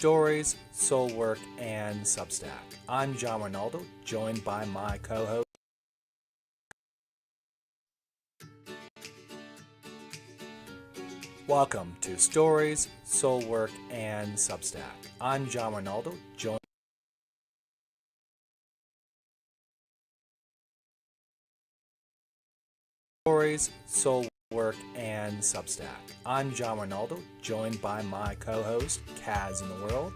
Stories, Soulwork, and Substack. I'm John Rinaldo, joined by my co-host. Welcome to Stories, Soulwork, and Substack. I'm John Rinaldo, joined Stories, Soulwork, and Substack. I'm John Rinaldo, joined by my co-host, Kaz in the World.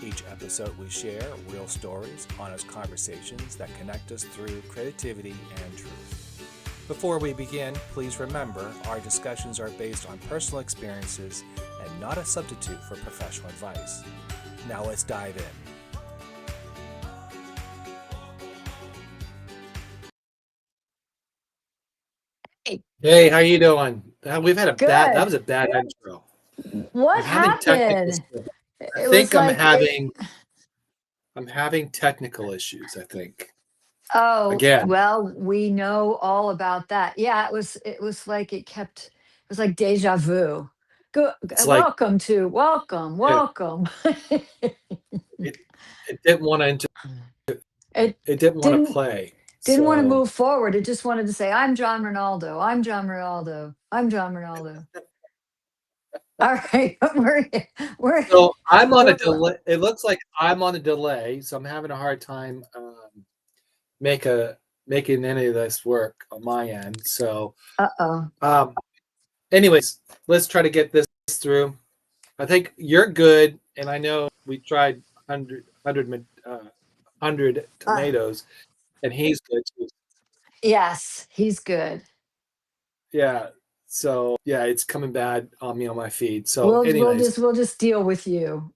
Each episode we share real stories, honest conversations that connect us through creativity and truth. Before we begin, please remember our discussions are based on personal experiences and not a substitute for professional advice. Now let's dive in. Hey, how you doing? We've had a Good. that was a bad intro. What I'm having technical happened? stuff. It I think was I'm like having technical issues, I think. oh, Again. well, we know all about that. Yeah, it was like it was like deja vu. It's like Welcome to welcome. it, it, it didn't want to It it didn't want to didn't play. didn't want to So move forward. It just wanted to say, I'm John Rinaldo. I'm John Rinaldo. I'm John Rinaldo. All right. We're so I'm on a we're delay. It looks like I'm on a delay, so I'm having a hard time making any of this work on my end. So uh-oh. anyways, let's try to get this through. I think you're good, and I know we tried 100 tomatoes, and he's good too. Yes, he's good. Yeah. So yeah, it's coming bad on me on my feed. So anyways, We'll just deal with you.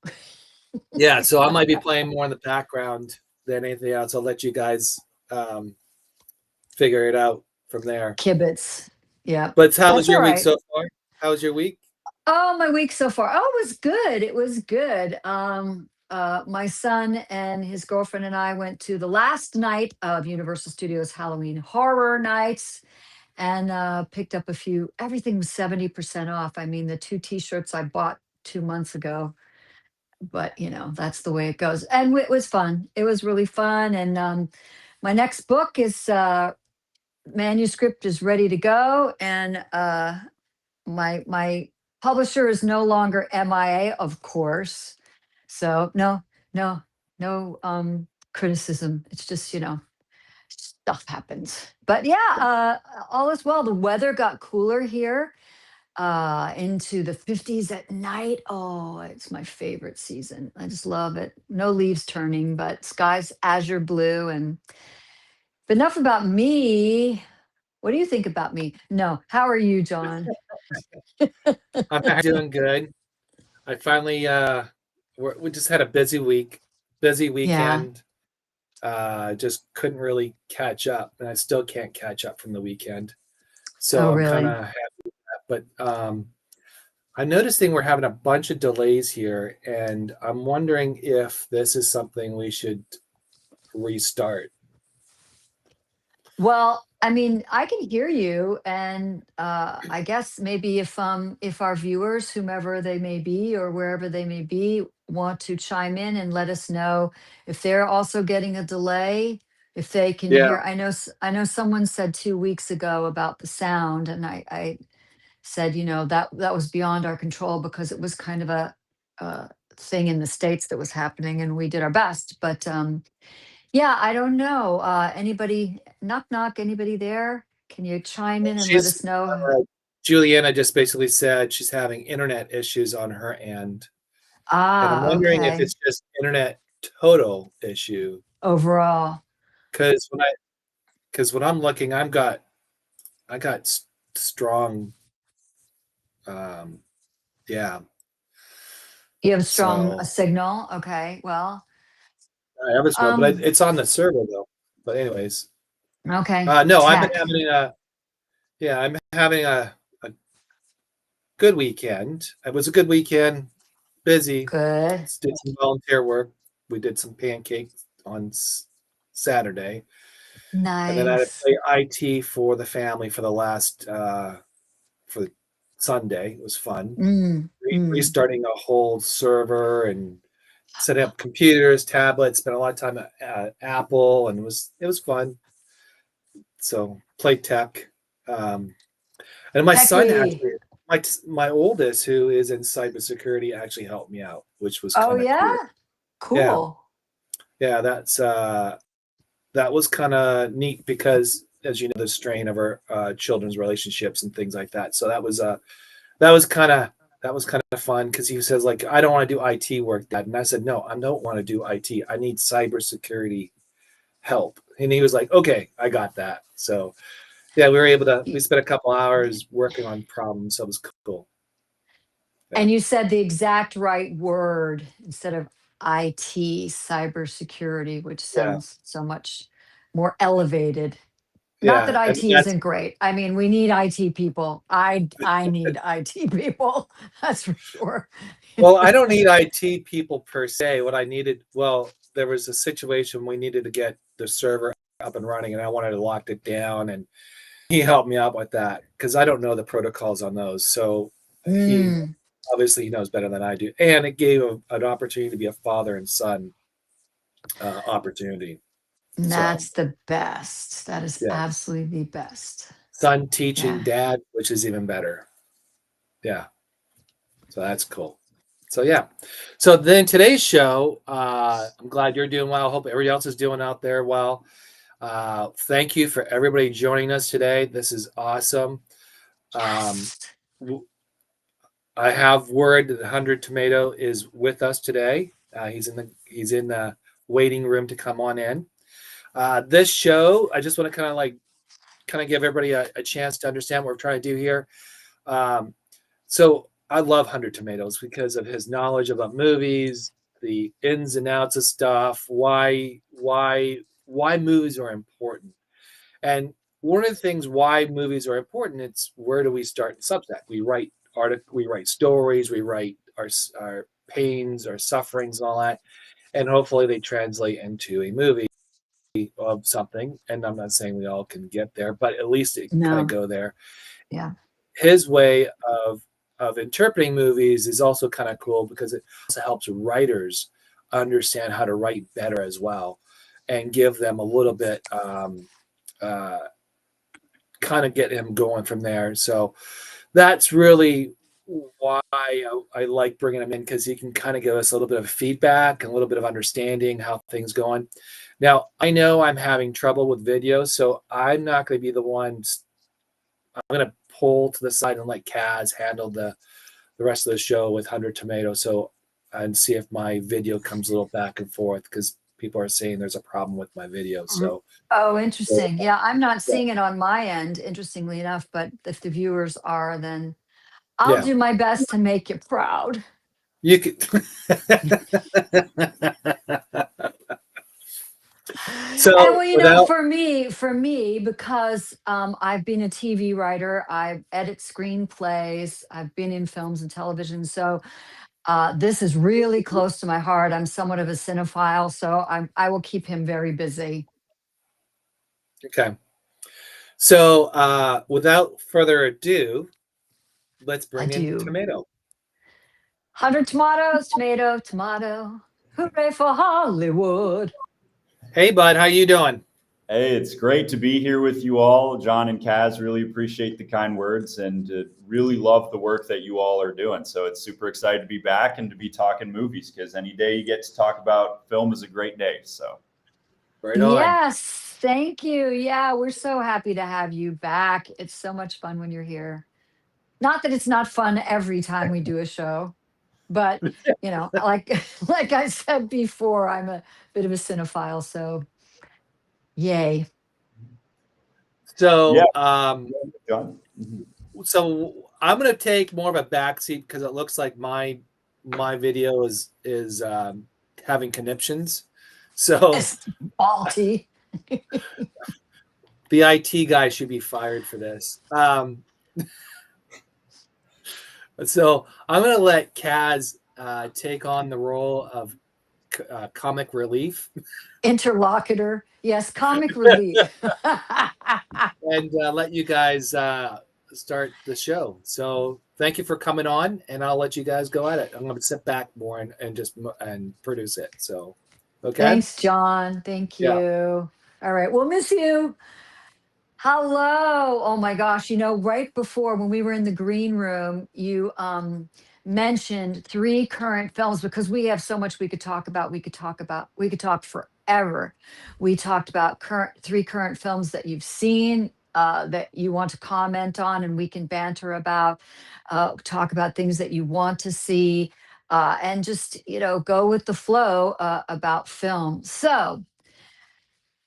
yeah. So I might be playing more in the background than anything else. I'll let you guys figure it out from there. Kibitz. Yeah. But how was That's all your week right. so far? How was your week? Oh, my week so far. Oh, it was good. It was good. My son and his girlfriend and I went to the last night of Universal Studios Halloween Horror Nights and picked up a few. Everything was 70% off. I mean, the two t-shirts I bought 2 months ago, but that's the way it goes. And it was fun. It was really fun. And my next book is manuscript is ready to go. And my publisher is no longer MIA, of course. So no criticism. It's just, stuff happens. But yeah, all is well. The weather got cooler here into the 50s at night. Oh, it's my favorite season. I just love it. No leaves turning, but skies azure blue. And enough about me. What do you think about me? No. How are you, John? I'm doing good. I finally we just had a busy Yeah. weekend. Just couldn't really catch up, and I still can't catch up from the weekend. Oh, So I'm kind really? of happy with that. But I'm noticing we're having a bunch of delays here, and I'm wondering if this is something we should restart. Well, I mean, I can hear you, and I guess maybe if our viewers, whomever they may be or wherever they may be, want to chime in and let us know if they're also getting a delay, if they can Yeah, hear. I know someone said 2 weeks ago about the sound, and I said, that was beyond our control because it was kind of a thing in the States that was happening, and we did our best. But yeah, I don't know. Anybody, knock, knock, anybody there? Can you chime in and let she's us know? Juliana just basically said she's having internet issues on her end, and I'm Ah, wondering if okay. it's just internet total issue. Overall, Because when I'm looking, I got strong, um, yeah. you have a So signal. Okay. Well, I have a strong, but um, it's on the server though. But anyways, okay. no, I've been Tech. having I'm having a good weekend. It was a good weekend, busy. Good. Did some volunteer work. We did some pancakes on Saturday, and then I had to Nice. play IT for the family for the last for Sunday. It was fun. Mm, mm. Restarting a whole server and setting up computers, tablets, spent a lot of time at Apple, and it was fun. So played tech. And my son Techie. actually, my oldest, who is in cybersecurity, actually helped me out, which was Oh kind of yeah, cool. Yeah, cool. yeah, that was kind of neat because, as you know, the strain of our children's relationships and things like that. So that was kind of that was kind of fun because he says like, I don't want to do IT work, Dad, and I said no, I don't want to do IT. I need cybersecurity help, and he was like, okay, I got that. So yeah, we spent a couple hours working on problems. So it was cool. Yeah. And you said the exact right word instead of IT, cybersecurity, which Yeah. sounds so much more elevated. Not that Yeah. And IT that's isn't great. I mean, we need IT people. I need IT people. That's for sure. Well, I don't need IT people per se. What I needed, well, there was a situation we needed to get the server up and running, and I wanted to lock it down, and he helped me out with that because I don't know the protocols on those. So he Mm, obviously he knows better than I do, and it gave an opportunity to be a father and son opportunity. So that's the best. That is yeah, absolutely the best. son teaching Yeah. dad, which is even better. Yeah, so that's cool. So yeah. So then today's show, I'm glad you're doing well. Hope everybody else is doing out there well. Thank you for everybody joining us today. This is awesome. Um, Yes. I have word that 100 Tomato is with us today. He's in the waiting room to come on in. This show, I just want to kind of give everybody a chance to understand what we're trying to do here. Um, so I love 100 Tomatoes because of his knowledge about movies, the ins and outs of stuff, why movies are important. And one of the things why movies are important, it's where do we start in Substack? We write stories, we write our pains, our sufferings, and all that, and hopefully they translate into a movie of something. And I'm not saying we all can get there, but at least it can kind of No. go there. Yeah. His way of interpreting movies is also kind of cool because it also helps writers understand how to write better as well, and give them a little bit uh, kind of get him going from there. So that's really why I like bringing him in because he can kind of give us a little bit of feedback and a little bit of understanding how things going. Now I know I'm having trouble with video, so I'm not going to be the one. I'm going to pull to the side and let Kaz handle the rest of the show with 100 Tomatoes. So and see if my video comes a little back and forth because people are saying there's a problem with my video. So Oh, interesting. Yeah, I'm not seeing it on my end, interestingly enough, but if the viewers are, then I'll yeah, do my best to make you proud. you could. And So well, without for me, because I've been a TV writer, I edit screenplays, I've been in films and television, so this is really close to my heart. I'm somewhat of a cinephile, so I will keep him very busy. okay. So without further ado, let's I bring in do. Tomato. 100 tomatoes, tomato, tomato. Hooray for Hollywood. Hey bud, how you doing? Hey, it's great to be here with you all. John and Kaz, really appreciate the kind words and really love the work that you all are doing. So it's super excited to be back and to be talking movies because any day you get to talk about film is a great day. So Right on. Yes, thank you. Yeah, we're so happy to have you back. It's so much fun when you're here. Not that it's not fun every time we do a show, but like like I said before, I'm a bit of a cinephile, so yay. yeah, So John. so I'm gonna take more of a backseat because it looks like my video is having conniptions. So It's faulty. the IT guy should be fired for this. So I'm gonna let Kaz take on the role of comic relief Interlocutor. Yes, comic relief. and let you guys start the show. So thank you for coming on, and I'll let you guys go at it. I'm going to sit back more and just produce it. So, okay. Thanks, John. Thank Yeah. you. All right. We'll miss you. Hello. Oh my gosh. Right before when we were in the green room, you mentioned 3 current films because we have so much we could talk about. We could talk forever. We talked about 3 current films that you've seen, that you want to comment on, and we can banter about, talk about things that you want to see, and just, go with the flow, about film. So,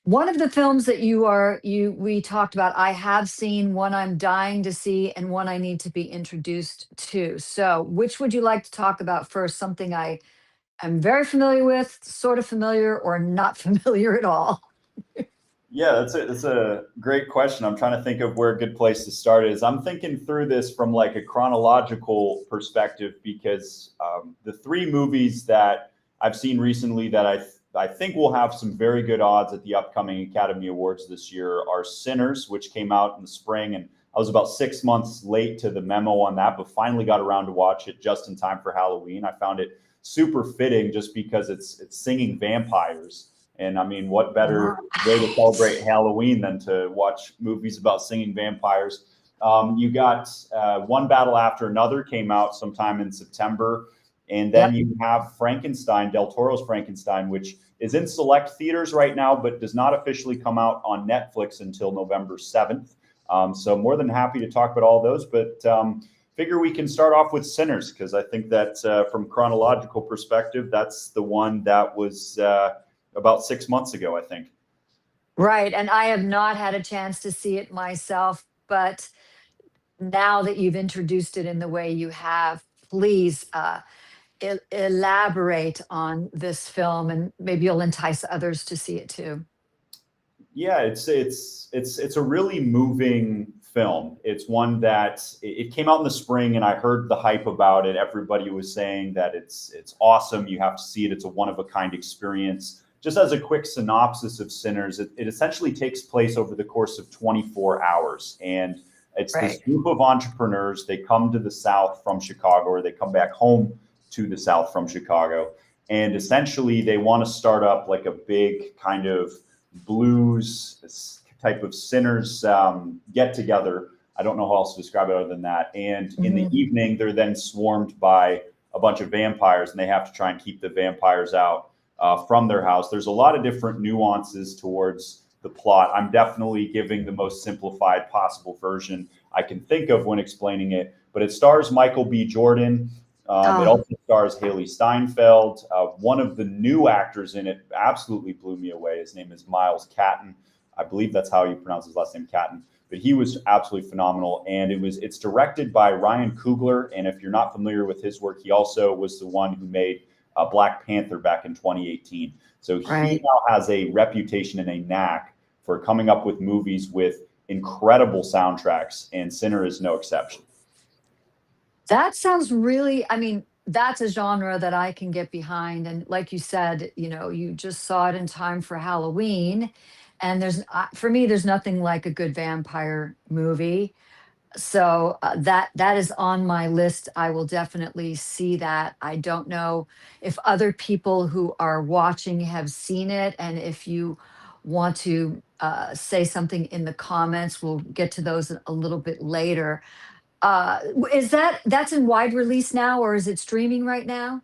one of the films that we talked about, I have seen, one I'm dying to see, and one I need to be introduced to. So, which would you like to talk about first? Something I am very familiar with, sort of familiar, or not familiar at all? Yeah, that's a great question. I'm trying to think of where a good place to start is. I'm thinking through this from like a chronological perspective because the 3 movies that I've seen recently that I think will have some very good odds at the upcoming Academy Awards this year are Sinners, which came out in the spring, and I was about 6 months late to the memo on that, but finally got around to watch it just in time for Halloween. I found it super fitting just because it's singing vampires. And I mean, what better way to celebrate Halloween than to watch movies about singing vampires? You got One Battle After Another came out sometime in September. And then Yep. you have Frankenstein, Del Toro's Frankenstein, which is in select theaters right now, but does not officially come out on Netflix until November 7th. So more than happy to talk about all those, but figure we can start off with Sinners, because I think that from chronological perspective, that's the one that was about 6 months ago, I think. Right. And I have not had a chance to see it myself, but now that you've introduced it in the way you have, please, elaborate on this film, and maybe you'll entice others to see it too. Yeah, it's a really moving film. It's one that it came out in the spring, and I heard the hype about it. Everybody was saying that it's awesome. You have to see it. It's a one of a kind experience. Just as a quick synopsis of Sinners, it essentially takes place over the course of 24 hours, and it's this Right. group of entrepreneurs. They come to the South from Chicago, or they come back home to the South from Chicago, and essentially they want to start up like a big kind of blues type of Sinners get together. I don't know how else to describe it other than that. And in the evening, they're then swarmed by a bunch of vampires, and they have to try and keep the vampires out from their house. There's a lot of different nuances towards the plot. I'm definitely giving the most simplified possible version I can think of when explaining it, but it stars Michael B. Jordan. It also stars Haley Steinfeld. One of the new actors in it absolutely blew me away. His name is Miles Catton. I believe that's how you pronounce his last name, Catton. But he was absolutely phenomenal. And it's directed by Ryan Coogler. And if you're not familiar with his work, he also was the one who made Black Panther back in 2018. So he Right. now has a reputation and a knack for coming up with movies with incredible soundtracks, and Sinner is no exception. That sounds really, I mean, that's a genre that I can get behind. And like you said, you just saw it in time for Halloween. And for me, there's nothing like a good vampire movie. So, that is on my list. I will definitely see that. I don't know if other people who are watching have seen it, and if you want to, say something in the comments, we'll get to those a little bit later. That's in wide release now, or is it streaming right now?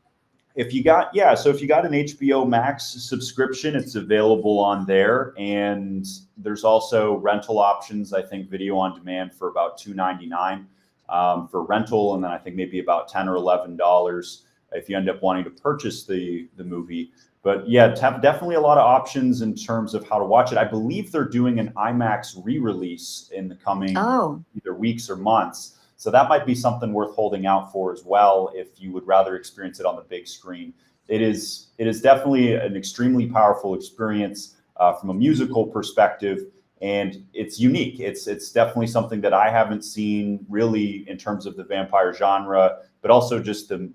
So if you got an HBO Max subscription, it's available on there, and there's also rental options. I think video on demand for about $2.99 for rental, and then I think maybe about $10 or $11 if you end up wanting to purchase the movie. But yeah, definitely a lot of options in terms of how to watch it. I believe they're doing an IMAX re-release in the coming either weeks or months. So that might be something worth holding out for as well if you would rather experience it on the big screen. It is definitely an extremely powerful experience from a musical perspective, and it's unique. It's definitely something that I haven't seen really in terms of the vampire genre, but also just the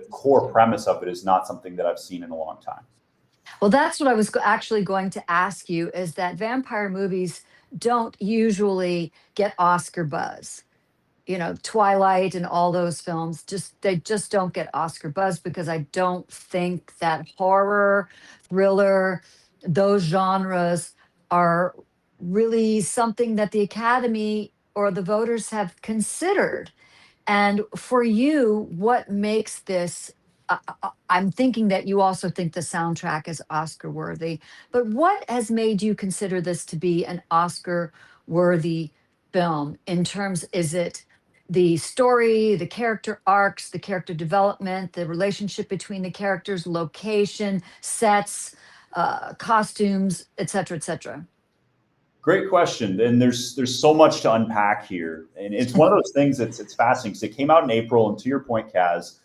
core premise of it is not something that I've seen in a long time. Well, that's what I was actually going to ask you, is that vampire movies don't usually get Oscar buzz. Twilight and all those films, they just don't get Oscar buzz because I don't think that horror, thriller, those genres are really something that the Academy or the voters have considered. And for you, what makes this? I'm thinking that you also think the soundtrack is Oscar worthy, but what has made you consider this to be an Oscar worthy film in terms, is it the story, the character arcs, the character development, the relationship between the characters, location, sets, costumes, et cetera, et cetera? Great question. And there's so much to unpack here. And it's one of those things it's fascinating because it came out in April. And to your point, Kaz,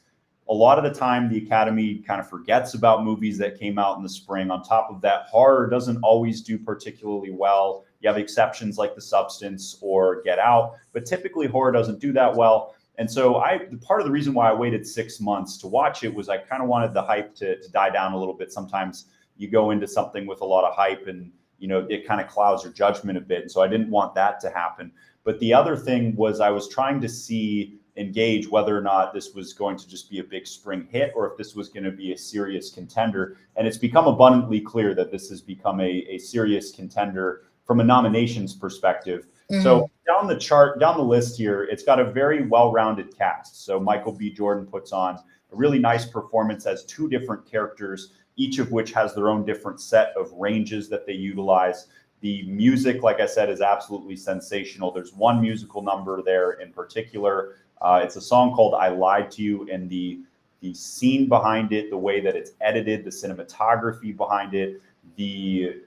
a lot of the time the Academy kind of forgets about movies that came out in the spring. On top of that, horror doesn't always do particularly well. You have exceptions like The Substance or Get Out, but typically horror doesn't do that well. And so part of the reason why I waited 6 months to watch it was I kind of wanted the hype to die down a little bit. Sometimes you go into something with a lot of hype and it kind of clouds your judgment a bit. And so I didn't want that to happen. But the other thing was I was trying to engage whether or not this was going to just be a big spring hit or if this was going to be a serious contender. And it's become abundantly clear that this has become a serious contender from a nominations perspective. Mm-hmm. So down the list here, it's got a very well-rounded cast. So Michael B. Jordan puts on a really nice performance as two different characters, each of which has their own different set of ranges that they utilize. The music, like I said, is absolutely sensational. There's one musical number there in particular. It's a song called I Lied to You, and the scene behind it, the way that it's edited, the cinematography behind it, the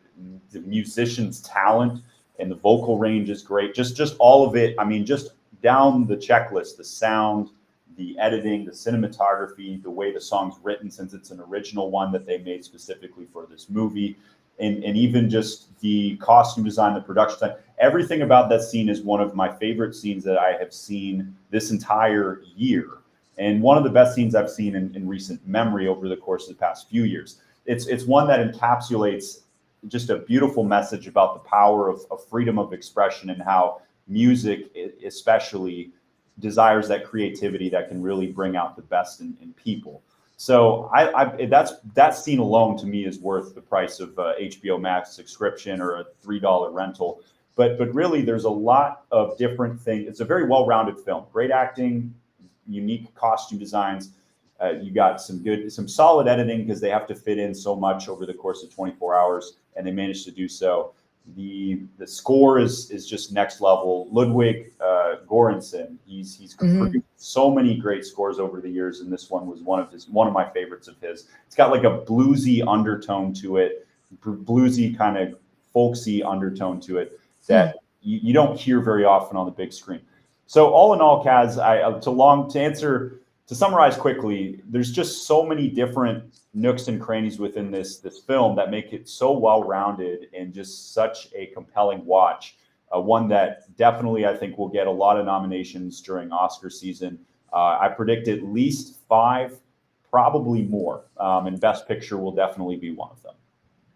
musician's talent and the vocal range is great. Just all of it. I mean, just down the checklist, the sound, the editing, the cinematography, the way the song's written, since it's an original one that they made specifically for this movie, and even just the costume design, the production design, everything about that scene is one of my favorite scenes that I have seen this entire year, and one of the best scenes I've seen in recent memory over the course of the past few years. It's one that encapsulates just a beautiful message about the power of freedom of expression and how music especially desires that creativity that can really bring out the best in people. So that scene alone to me is worth the price of HBO Max subscription or a $3 rental. But really, there's a lot of different things. It's a very well-rounded film. Great acting, unique costume designs. You got some solid editing because they have to fit in so much over the course of 24 hours, and they managed to do so. The score is just next level. Ludwig Göransson, he's produced so many great scores over the years, and this one was one of my favorites of his. It's got like a bluesy undertone to it, bluesy kind of folksy undertone to it that you don't hear very often on the big screen. So all in all, Kaz, to summarize quickly, there's just so many different nooks and crannies within this film that make it so well-rounded and just such a compelling watch. One that definitely I think will get a lot of nominations during Oscar season. I predict at least 5, probably more. And Best Picture will definitely be one of them.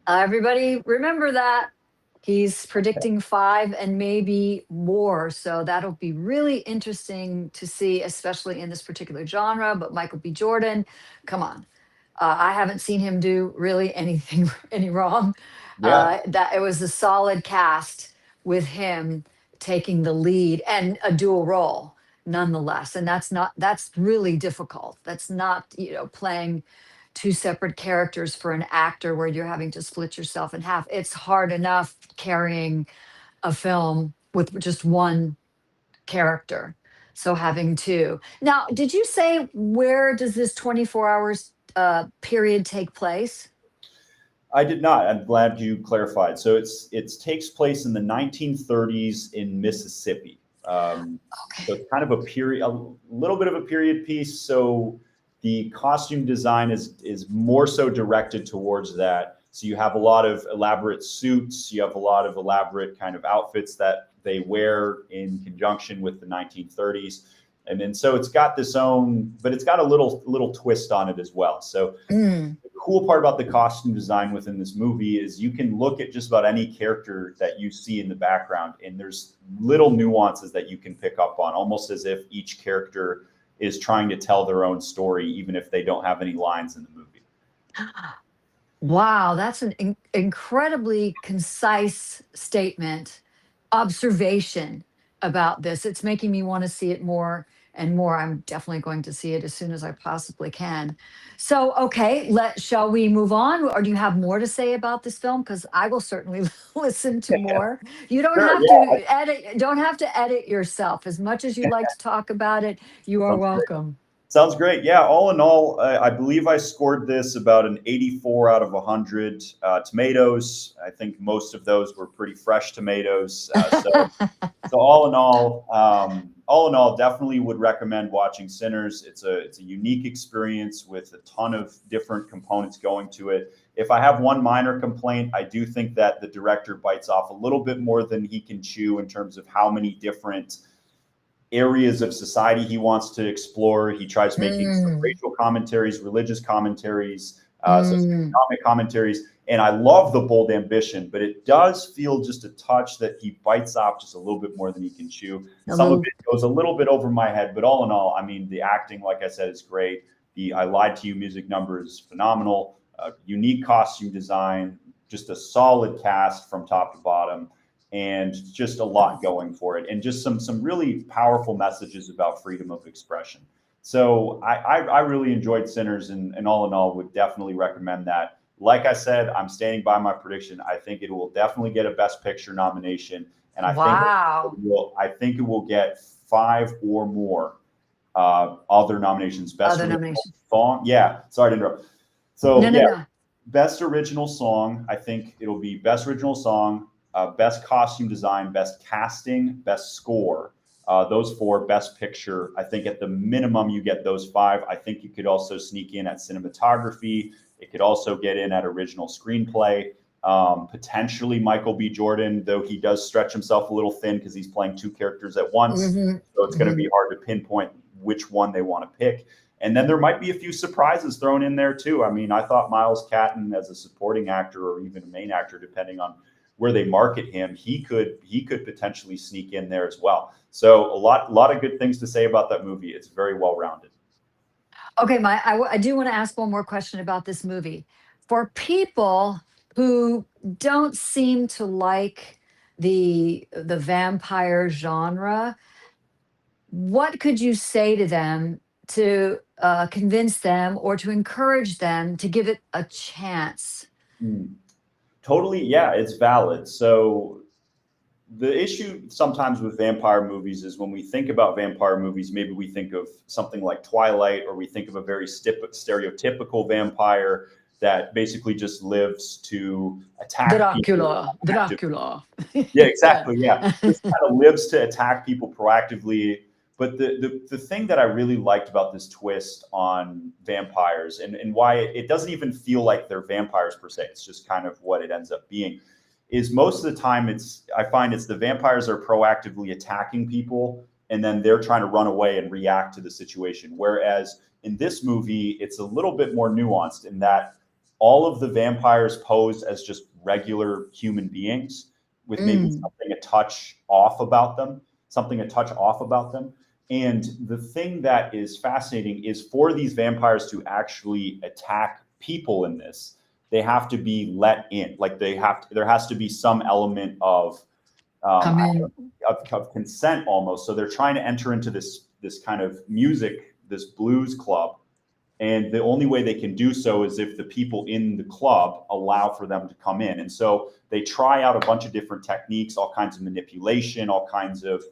Everybody remember that. He's predicting 5 and maybe more. So that'll be really interesting to see, especially in this particular genre. But Michael B. Jordan, come on. I haven't seen him do really anything any wrong. Yeah. That it was a solid cast with him taking the lead and a dual role nonetheless. And that's really difficult. That's not, playing 2 separate characters for an actor where you're having to split yourself in half. It's hard enough carrying a film with just one character. So having 2. Now, did you say where does this 24 hours period take place? I did not. I'm glad you clarified. So it takes place in the 1930s in Mississippi. Okay. So it's kind of a little bit of a period piece. So the costume design is more so directed towards that. So you have a lot of elaborate suits. You have a lot of elaborate kind of outfits that they wear in conjunction with the 1930s. And then so it's got this own, but it's got a little twist on it as well. So the cool part about the costume design within this movie is you can look at just about any character that you see in the background, and there's little nuances that you can pick up on, almost as if each character is trying to tell their own story, even if they don't have any lines in the movie. Wow, that's an incredibly concise statement, observation about this. It's making me want to see it more and more. I'm definitely going to see it as soon as I possibly can. So, okay, shall we move on, or do you have more to say about this film? Because I will certainly listen to more. You don't Sure, have yeah. to edit. Don't have to edit yourself. As much as you'd like to talk about it, you are Sounds great. welcome. Sounds great. Yeah, all in all, I believe I scored this about an 84 out of 100. Tomatoes, I think most of those were pretty fresh tomatoes. So all in all, definitely would recommend watching Sinners. It's a unique experience with a ton of different components going to it. If I have one minor complaint, I do think that the director bites off a little bit more than he can chew in terms of how many different areas of society he wants to explore. He tries making some racial commentaries, religious commentaries, socioeconomic commentaries, and I love the bold ambition, but it does feel just a touch that he bites off just a little bit more than he can chew. Some of it goes a little bit over my head, but all in all, I mean, the acting, like I said, is great. The I Lied to You music number is phenomenal. Unique costume design, just a solid cast from top to bottom, and just a lot going for it, and just some really powerful messages about freedom of expression. So I really enjoyed Sinners, and all in all, would definitely recommend that. Like I said, I'm standing by my prediction. I think it will definitely get a Best Picture nomination, and I think it will get 5 or more other nominations. Best original song. Yeah, sorry to interrupt. So no. Best original song. I think it'll be Best Original Song, Best Costume Design, Best Casting, Best Score. Those 4, Best Picture. I think at the minimum you get those 5. I think you could also sneak in at cinematography. It could also get in at original screenplay. Potentially Michael B. Jordan, though he does stretch himself a little thin because he's playing 2 characters at once. So it's going to be hard to pinpoint which one they want to pick. And then there might be a few surprises thrown in there too. I mean, I thought Miles Catton as a supporting actor, or even a main actor, depending on where they market him, he could potentially sneak in there as well. So a lot of good things to say about that movie. It's very well rounded. Okay, I do want to ask one more question about this movie. For people who don't seem to like the vampire genre, what could you say to them to convince them or to encourage them to give it a chance? Totally, yeah, it's valid. So the issue sometimes with vampire movies is when we think about vampire movies, maybe we think of something like Twilight, or we think of a very stereotypical vampire that basically just lives to attack Dracula. Yeah, exactly. Yeah, just kind of lives to attack people proactively. But the thing that I really liked about this twist on vampires, and why it doesn't even feel like they're vampires per se, it's just kind of what it ends up being, is most of the time I find it's the vampires are proactively attacking people, and then they're trying to run away and react to the situation. Whereas in this movie, it's a little bit more nuanced in that all of the vampires pose as just regular human beings with maybe something a touch off about them. And the thing that is fascinating is for these vampires to actually attack people in this, they have to be let in. Like there has to be some element of consent almost. So they're trying to enter into this kind of music, this blues club. And the only way they can do so is if the people in the club allow for them to come in. And so they try out a bunch of different techniques, all kinds of manipulation, all kinds of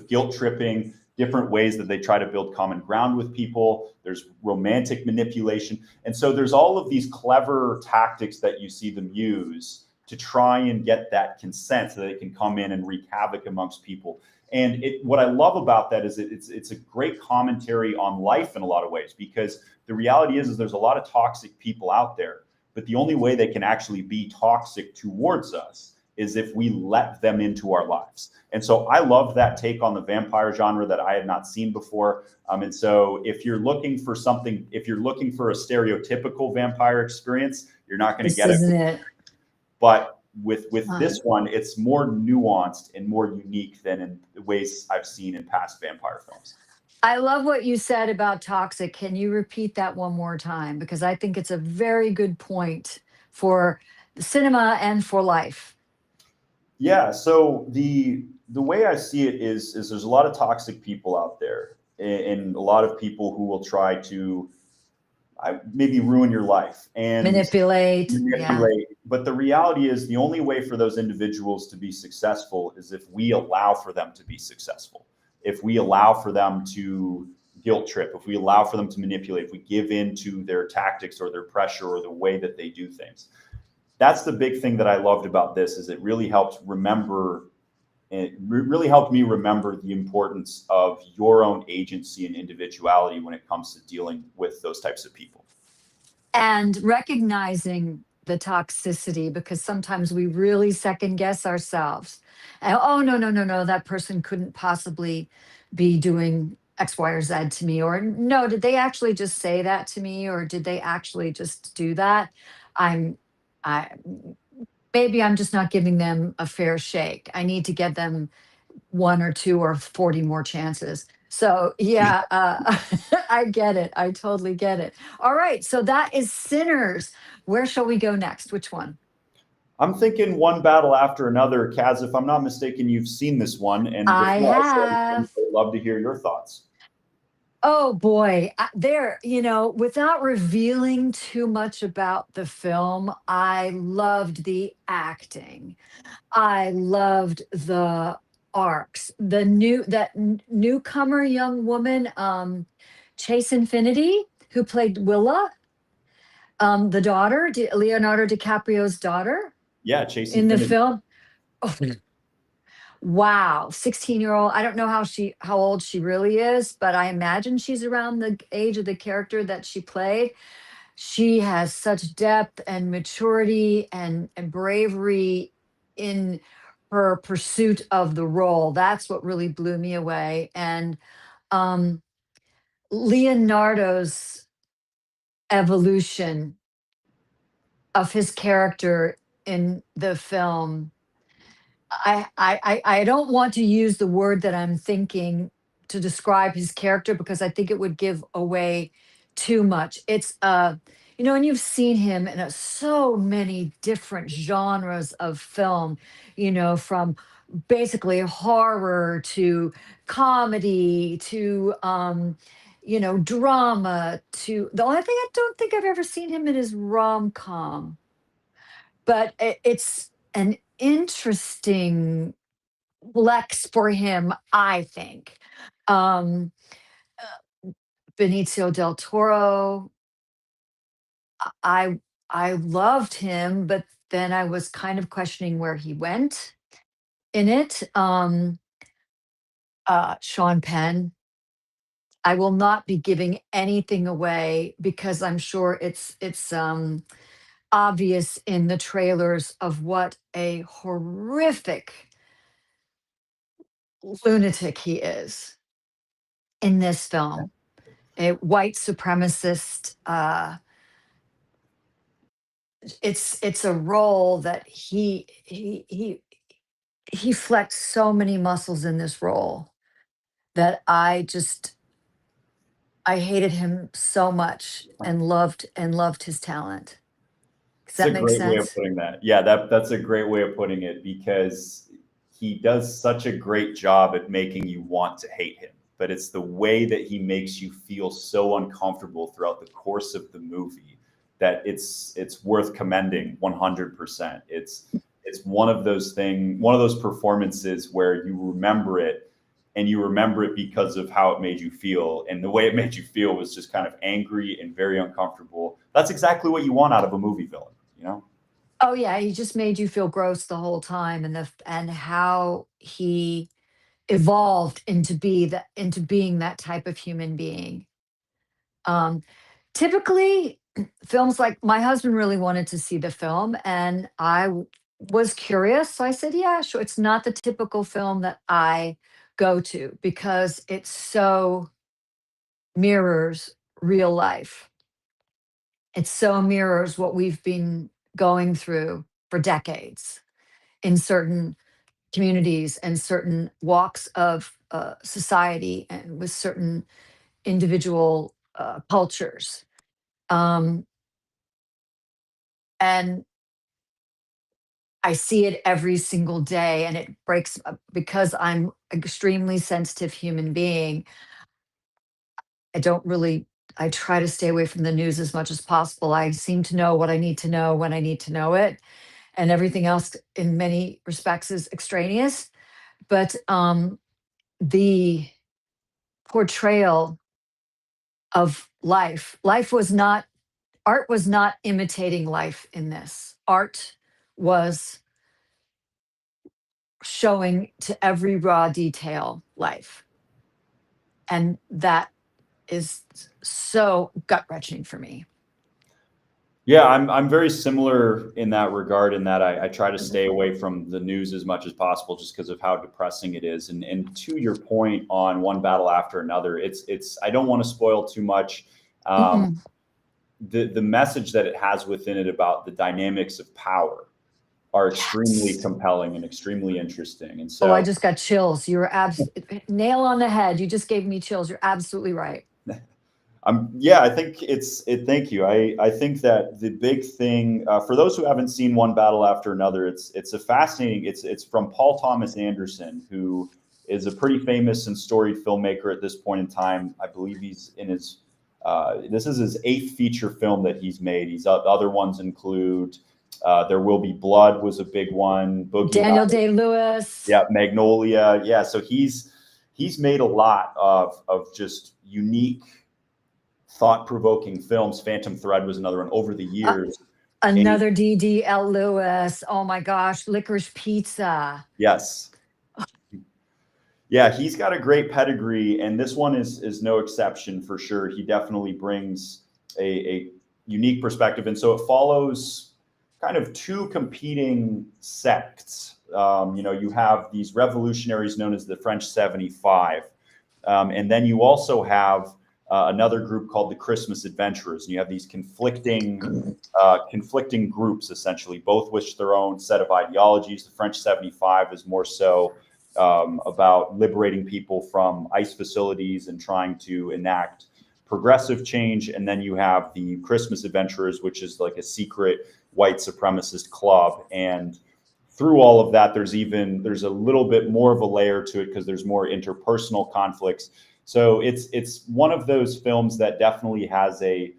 guilt tripping, different ways that they try to build common ground with people. There's romantic manipulation. And so there's all of these clever tactics that you see them use to try and get that consent so that they can come in and wreak havoc amongst people. And what I love about that is it's a great commentary on life in a lot of ways, because the reality is there's a lot of toxic people out there, but the only way they can actually be toxic towards us is if we let them into our lives. And so I love that take on the vampire genre that I had not seen before. And so if you're looking for something, if you're looking for a stereotypical vampire experience, you're not going to This get it. isn't it. But with this one, it's more nuanced and more unique than in the ways I've seen in past vampire films. I love what you said about toxic. Can you repeat that one more time? Because I think it's a very good point for cinema and for life. Yeah. So the way I see it is there's a lot of toxic people out there, and a lot of people who will try to maybe ruin your life and Manipulate. Yeah. But the reality is the only way for those individuals to be successful is if we allow for them to be successful. If we allow for them to guilt trip, if we allow for them to manipulate, if we give in to their tactics or their pressure or the way that they do things. That's the big thing that I loved about this, is it really helped me remember the importance of your own agency and individuality when it comes to dealing with those types of people. And recognizing the toxicity, because sometimes we really second guess ourselves. And, oh, no, that person couldn't possibly be doing X, Y, or Z to me. Or no, did they actually just say that to me? Or did they actually just do that? I maybe I'm just not giving them a fair shake. I need to get them 1 or 2 or 40 more chances. So yeah, I get it. I totally get it. All right, so that is Sinners. Where shall we go next? Which one? I'm thinking One Battle After Another. Kaz, if I'm not mistaken, you've seen this one, and I have. I'd love to hear your thoughts. Oh boy, without revealing too much about the film, I loved the acting. I loved the arcs. Newcomer young woman, Chase Infinity, who played Willa, the daughter, Leonardo DiCaprio's daughter. Yeah, Chase in the Infinity. film. Oh, wow, 16-year-old. I don't know how old she really is, but I imagine she's around the age of the character that she played. She has such depth and maturity and bravery in her pursuit of the role. That's what really blew me away. And um, Leonardo's evolution of his character in the film, I don't want to use the word that I'm thinking to describe his character, because I think it would give away too much. It's and you've seen him in so many different genres of film, from basically horror to comedy to drama. To the only thing I don't think I've ever seen him in is rom-com, but it's an interesting flex for him, I think. Um, Benicio del Toro, I I loved him, but then I was kind of questioning where he went in it. Sean Penn. I will not be giving anything away, because I'm sure it's obvious in the trailers of what a horrific lunatic he is in this film. A white supremacist. It's a role that he flexed so many muscles in this role that I hated him so much and loved his talent. Does that make That's a great way of sense? putting that. Yeah, that's a great way of putting it, because he does such a great job at making you want to hate him. But it's the way that he makes you feel so uncomfortable throughout the course of the movie that it's worth commending 100%. It's one of those performances where you remember it, and you remember it because of how it made you feel. And the way it made you feel was just kind of angry and very uncomfortable. That's exactly what you want out of a movie villain, Oh yeah, he just made you feel gross the whole time, and how he evolved into being that type of human being. Um, Typically, films like, my husband really wanted to see the film, and was curious. So I said, yeah, sure. It's not the typical film that I go to because it so mirrors real life. It so mirrors what we've been going through for decades in certain communities and certain walks of society and with certain individual cultures. Um, and I see it every single day, and it breaks because I'm extremely sensitive human being. I don't really, I try to stay away from the news as much as possible. I seem to know what I need to know when I need to know it, and everything else in many respects is extraneous. But the portrayal of life was not, art was not imitating life in this. Art was showing to every raw detail life. And that is so gut wrenching for me. Yeah, I'm very similar in that regard, in that I try to stay away from the news as much as possible just because of how depressing it is. And to your point on One Battle After Another, it's I don't want to spoil too much. Mm-mm. The message that it has within it about the dynamics of power are extremely Yes. compelling and extremely interesting. And Oh, I so just got chills. You were nail on the head. You just gave me chills. You're absolutely right. yeah, I think it's it. Thank you. I think that the big thing for those who haven't seen One Battle After Another, it's a fascinating. It's from Paul Thomas Anderson, who is a pretty famous and storied filmmaker at this point in time. I believe he's in his this is his 8th feature film that he's made. He's other ones include There Will Be Blood was a big one. Boogie Daniel Nights, Day-Lewis. yeah, Magnolia, yeah. So he's made a lot of just unique, thought-provoking films. Phantom Thread was another one over the Uh, years. And Another D.D.L. Lewis. Oh my gosh. Licorice Pizza. yes, yeah, he's got a great pedigree, and this one is no exception for sure. He definitely brings a unique perspective, and so it follows kind of two competing sects. You have these revolutionaries known as the French 75, and then you also have another group called the Christmas Adventurers, and you have these conflicting groups, essentially, both with their own set of ideologies. The French 75 is more so about liberating people from ICE facilities and trying to enact progressive change. And then you have the Christmas Adventurers, which is like a secret white supremacist club. And through all of that, there's a little bit more of a layer to it because there's more interpersonal conflicts. So it's one of those films that definitely has a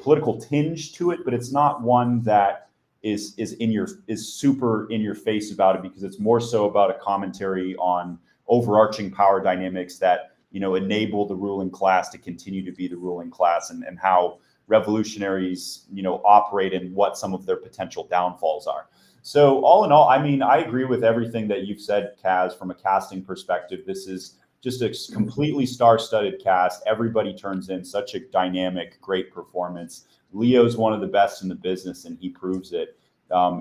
political tinge to it, but it's not one that is super in your face about it, because it's more so about a commentary on overarching power dynamics that enable the ruling class to continue to be the ruling class, and how revolutionaries operate and what some of their potential downfalls are. So all in all, I mean, I agree with everything that you've said, Kaz. From a casting perspective, this is just a completely star-studded cast. Everybody turns in such a dynamic, great performance. Leo's one of the best in the business, and he proves it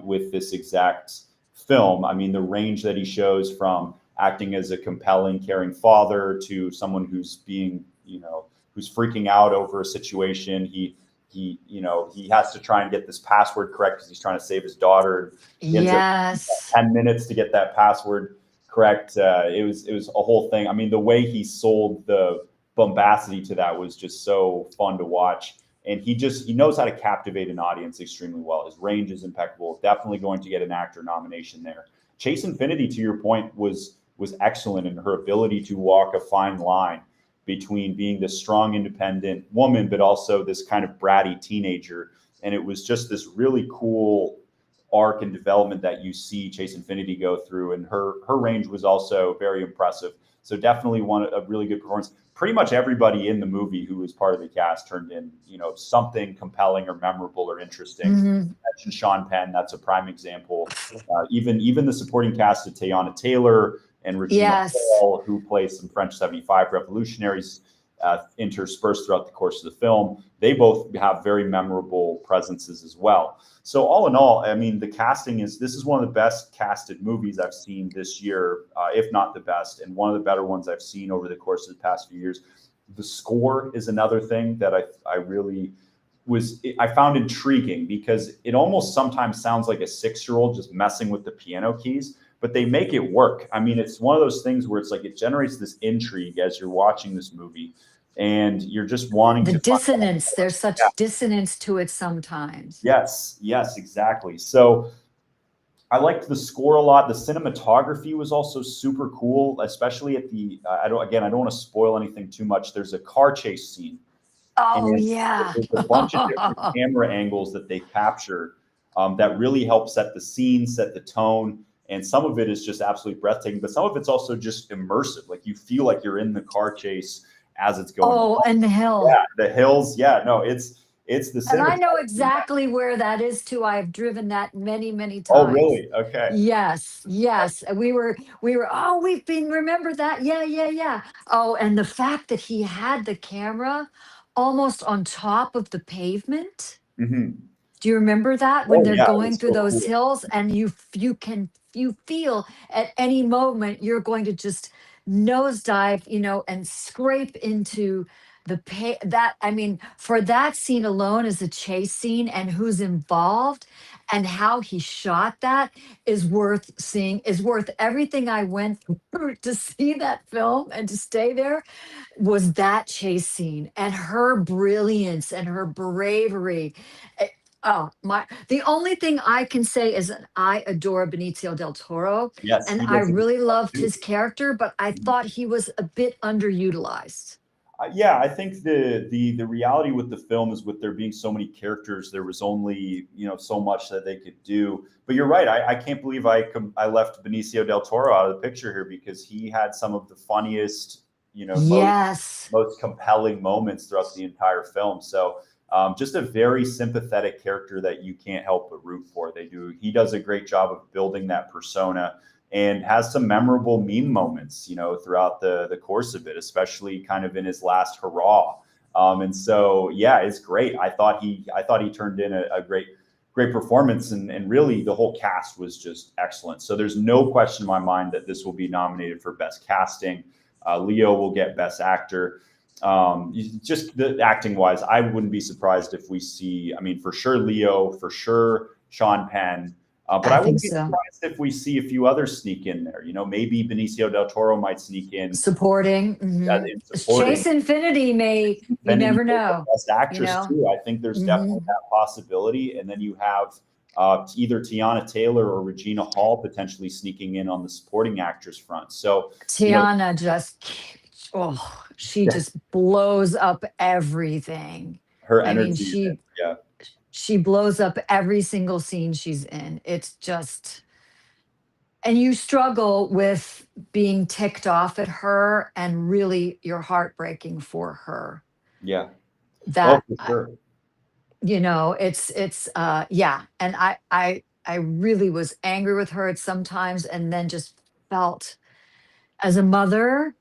with this exact film. I mean, the range that he shows from acting as a compelling, caring father to someone who's being, who's freaking out over a situation. He has to try and get this password correct because he's trying to save his daughter. He ends up Yes. 10 minutes to get that password correct. It was a whole thing. I mean, the way he sold the bombacity to that was just so fun to watch. And he knows how to captivate an audience extremely well. His range is impeccable. Definitely going to get an actor nomination there. Chase Infinity, to your point, was excellent in her ability to walk a fine line between being this strong, independent woman, but also this kind of bratty teenager. And it was just this really cool arc and development that you see Chase Infinity go through. And her range was also very impressive. So definitely a really good performance. Pretty much everybody in the movie who was part of the cast turned in, something compelling or memorable or interesting. Mm-hmm. Mentioned Sean Penn, that's a prime example. Even the supporting cast of Teyana Taylor and Regina Yes. Hall, who plays some French 75 revolutionaries. interspersed throughout the course of the film. They both have very memorable presences as well. So all in all, I mean, this is one of the best casted movies I've seen this year, if not the best, and one of the better ones I've seen over the course of the past few years. The score is another thing that I found intriguing, because it almost sometimes sounds like a 6-year-old just messing with the piano keys, but they make it work. I mean, it's one of those things where it's like it generates this intrigue as you're watching this movie, and you're just wanting The to dissonance, there's such Yeah. dissonance to it sometimes. Yes, exactly. So I liked the score a lot. The cinematography was also super cool, especially at the I don't want to spoil anything too much. There's a car chase scene. Oh, And yeah. there's a bunch of different camera angles that they capture that really help set the scene, set the tone. And some of it is just absolutely breathtaking, but some of it's also just immersive. Like you feel like you're in the car chase as it's going. Oh, and the hill. Yeah, the hills. Yeah, no, it's the And I know cinematography. exactly where that is too. I've driven that many, many times. Oh, really? Okay. Yes. And remember that? Yeah. Oh, and the fact that he had the camera almost on top of the pavement. Mm-hmm. Do you remember that when Oh, they're yeah, going it's through so those cool. hills, and you feel at any moment you're going to just nosedive, and scrape into for that scene alone as a chase scene, and who's involved and how he shot that is worth seeing, is worth everything I went through to see that film and to stay there. Was that chase scene and her brilliance and her bravery. Eh, Oh my! The only thing I can say is that I adore Benicio del Toro, Yes, and he I does a good really job loved too. his character, but I thought he was a bit underutilized. Yeah, I think the reality with the film is, with there being so many characters, there was only so much that they could do. But you're right. I can't believe I left Benicio del Toro out of the picture here, because he had some of the funniest, Yes. most compelling moments throughout the entire film. So just a very sympathetic character that you can't help but root for. He does a great job of building that persona, and has some memorable meme moments, throughout the course of it, especially kind of in his last hurrah. And so, yeah, it's great. I thought he turned in a great performance, and really the whole cast was just excellent. So there's no question in my mind that this will be nominated for Best Casting. Leo will get Best Actor. Just the acting wise, I wouldn't be surprised if we see, for sure Leo, for sure Sean Penn. But I I wouldn't think be so. surprised if we see a few others sneak in there. Maybe Benicio del Toro might sneak in Supporting. in supporting. Chase Infinity you Then he never may get know. Best Actress too. I think there's definitely that possibility. And then you have either Tiana Taylor or Regina Hall potentially sneaking in on the supporting actress front. So Tiana she just blows up everything. her I mean, energy, yeah. she blows up every single scene she's in. It's just, and you struggle with being ticked off at her, and really you're heartbreaking for her. Yeah. That, for sure. yeah. And I really was angry with her at sometimes, and then just felt, as a mother,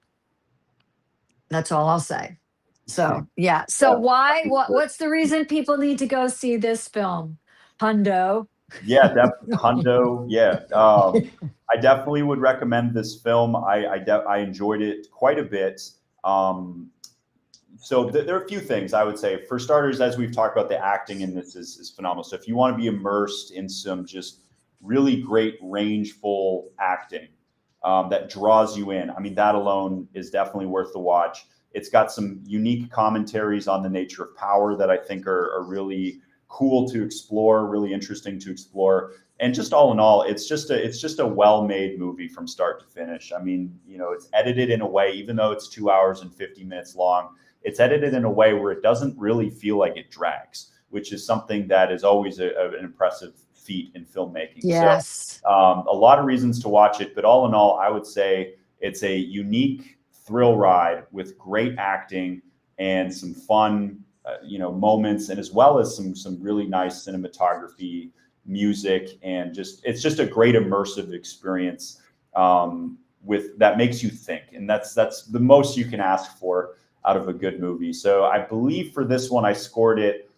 that's all I'll say. So, yeah. So what's the reason people need to go see this film? Hundo. Yeah, definitely. Hundo. Yeah. I definitely would recommend this film. I enjoyed it quite a bit. So there are a few things I would say. For starters, as we've talked about, the acting in this is phenomenal. So if you want to be immersed in some just really great, rangeful acting that draws you in, that alone is definitely worth the watch. It's got some unique commentaries on the nature of power that I think are really cool to explore, really interesting to explore. And just all in all, it's just a well-made movie from start to finish. It's edited in a way, even though it's 2 hours and 50 minutes long, it's edited in a way where it doesn't really feel like it drags, which is something that is always an impressive feat in filmmaking. Yes. So a lot of reasons to watch it, but all in all, I would say it's a unique thrill ride with great acting and some fun, moments, and as well as some really nice cinematography, music, and it's just a great immersive experience with that makes you think, and that's the most you can ask for. out of a good movie. So I believe for this one, I scored it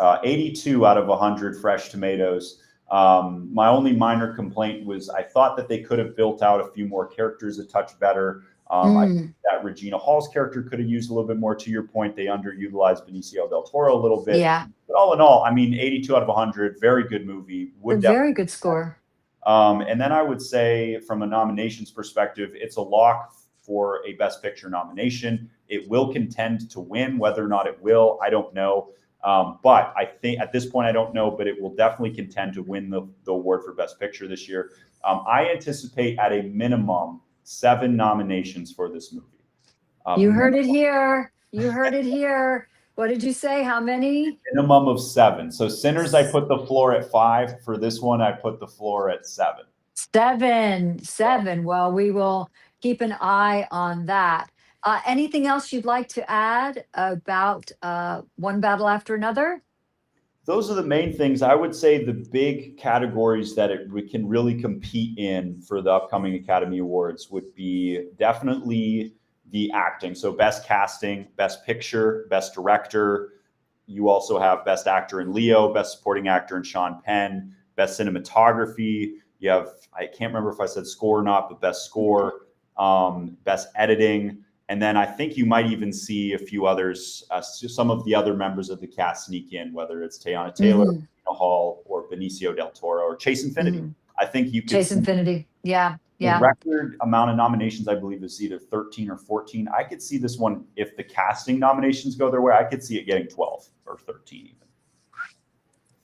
82 out of 100 fresh tomatoes. My only minor complaint was I thought that they could have built out a few more characters a touch better. I think that Regina Hall's character could have used a little bit more. To your point, they underutilized Benicio del Toro a little bit. Yeah. But all in all, I mean, 82 out of 100, very good movie. A very good score. And then I would say from a nominations perspective, it's a lock for a Best Picture nomination. It will contend to win. Whether or not it will, I don't know. But I think at this point, I don't know, but it will definitely contend to win the award for Best Picture this year. I anticipate at a minimum 7 nominations for this movie. You heard it here. You heard it here. What did you say? How many? Minimum of 7. So Sinners, I put the floor at 5. For this one, I put the floor at 7. 7. Well, we will keep an eye on that. Anything else you'd like to add about One Battle After Another? Those are the main things. I would say the big categories that we can really compete in for the upcoming Academy Awards would be definitely the acting. So Best Casting, Best Picture, Best Director. You also have Best Actor in Leo, Best Supporting Actor in Sean Penn, Best Cinematography. You have, I can't remember if I said score or not, but Best Score, Best Editing. And then I think you might even see a few others, some of the other members of the cast sneak in, whether it's Teyana Taylor, Hall, or Benicio del Toro, or Chase Infinity. I think you could Chase Infinity. Yeah. The record amount of nominations, I believe, is either 13 or 14. I could see this one, if the casting nominations go their way, I could see it getting 12 or 13 even.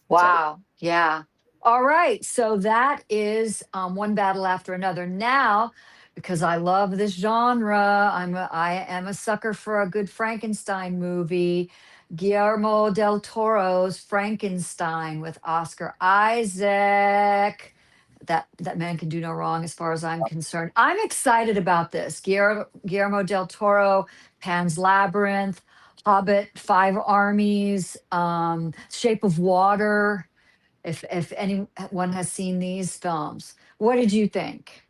Wow. So. Yeah. All right. So that is One Battle After Another. Now, because I love this genre, I am a sucker for a good Frankenstein movie. Guillermo del Toro's Frankenstein with Oscar Isaac. That man can do no wrong as far as I'm concerned. I'm excited about this. Guillermo del Toro, Pan's Labyrinth, Hobbit, 5 Armies, Shape of Water. If anyone has seen these films, what did you think?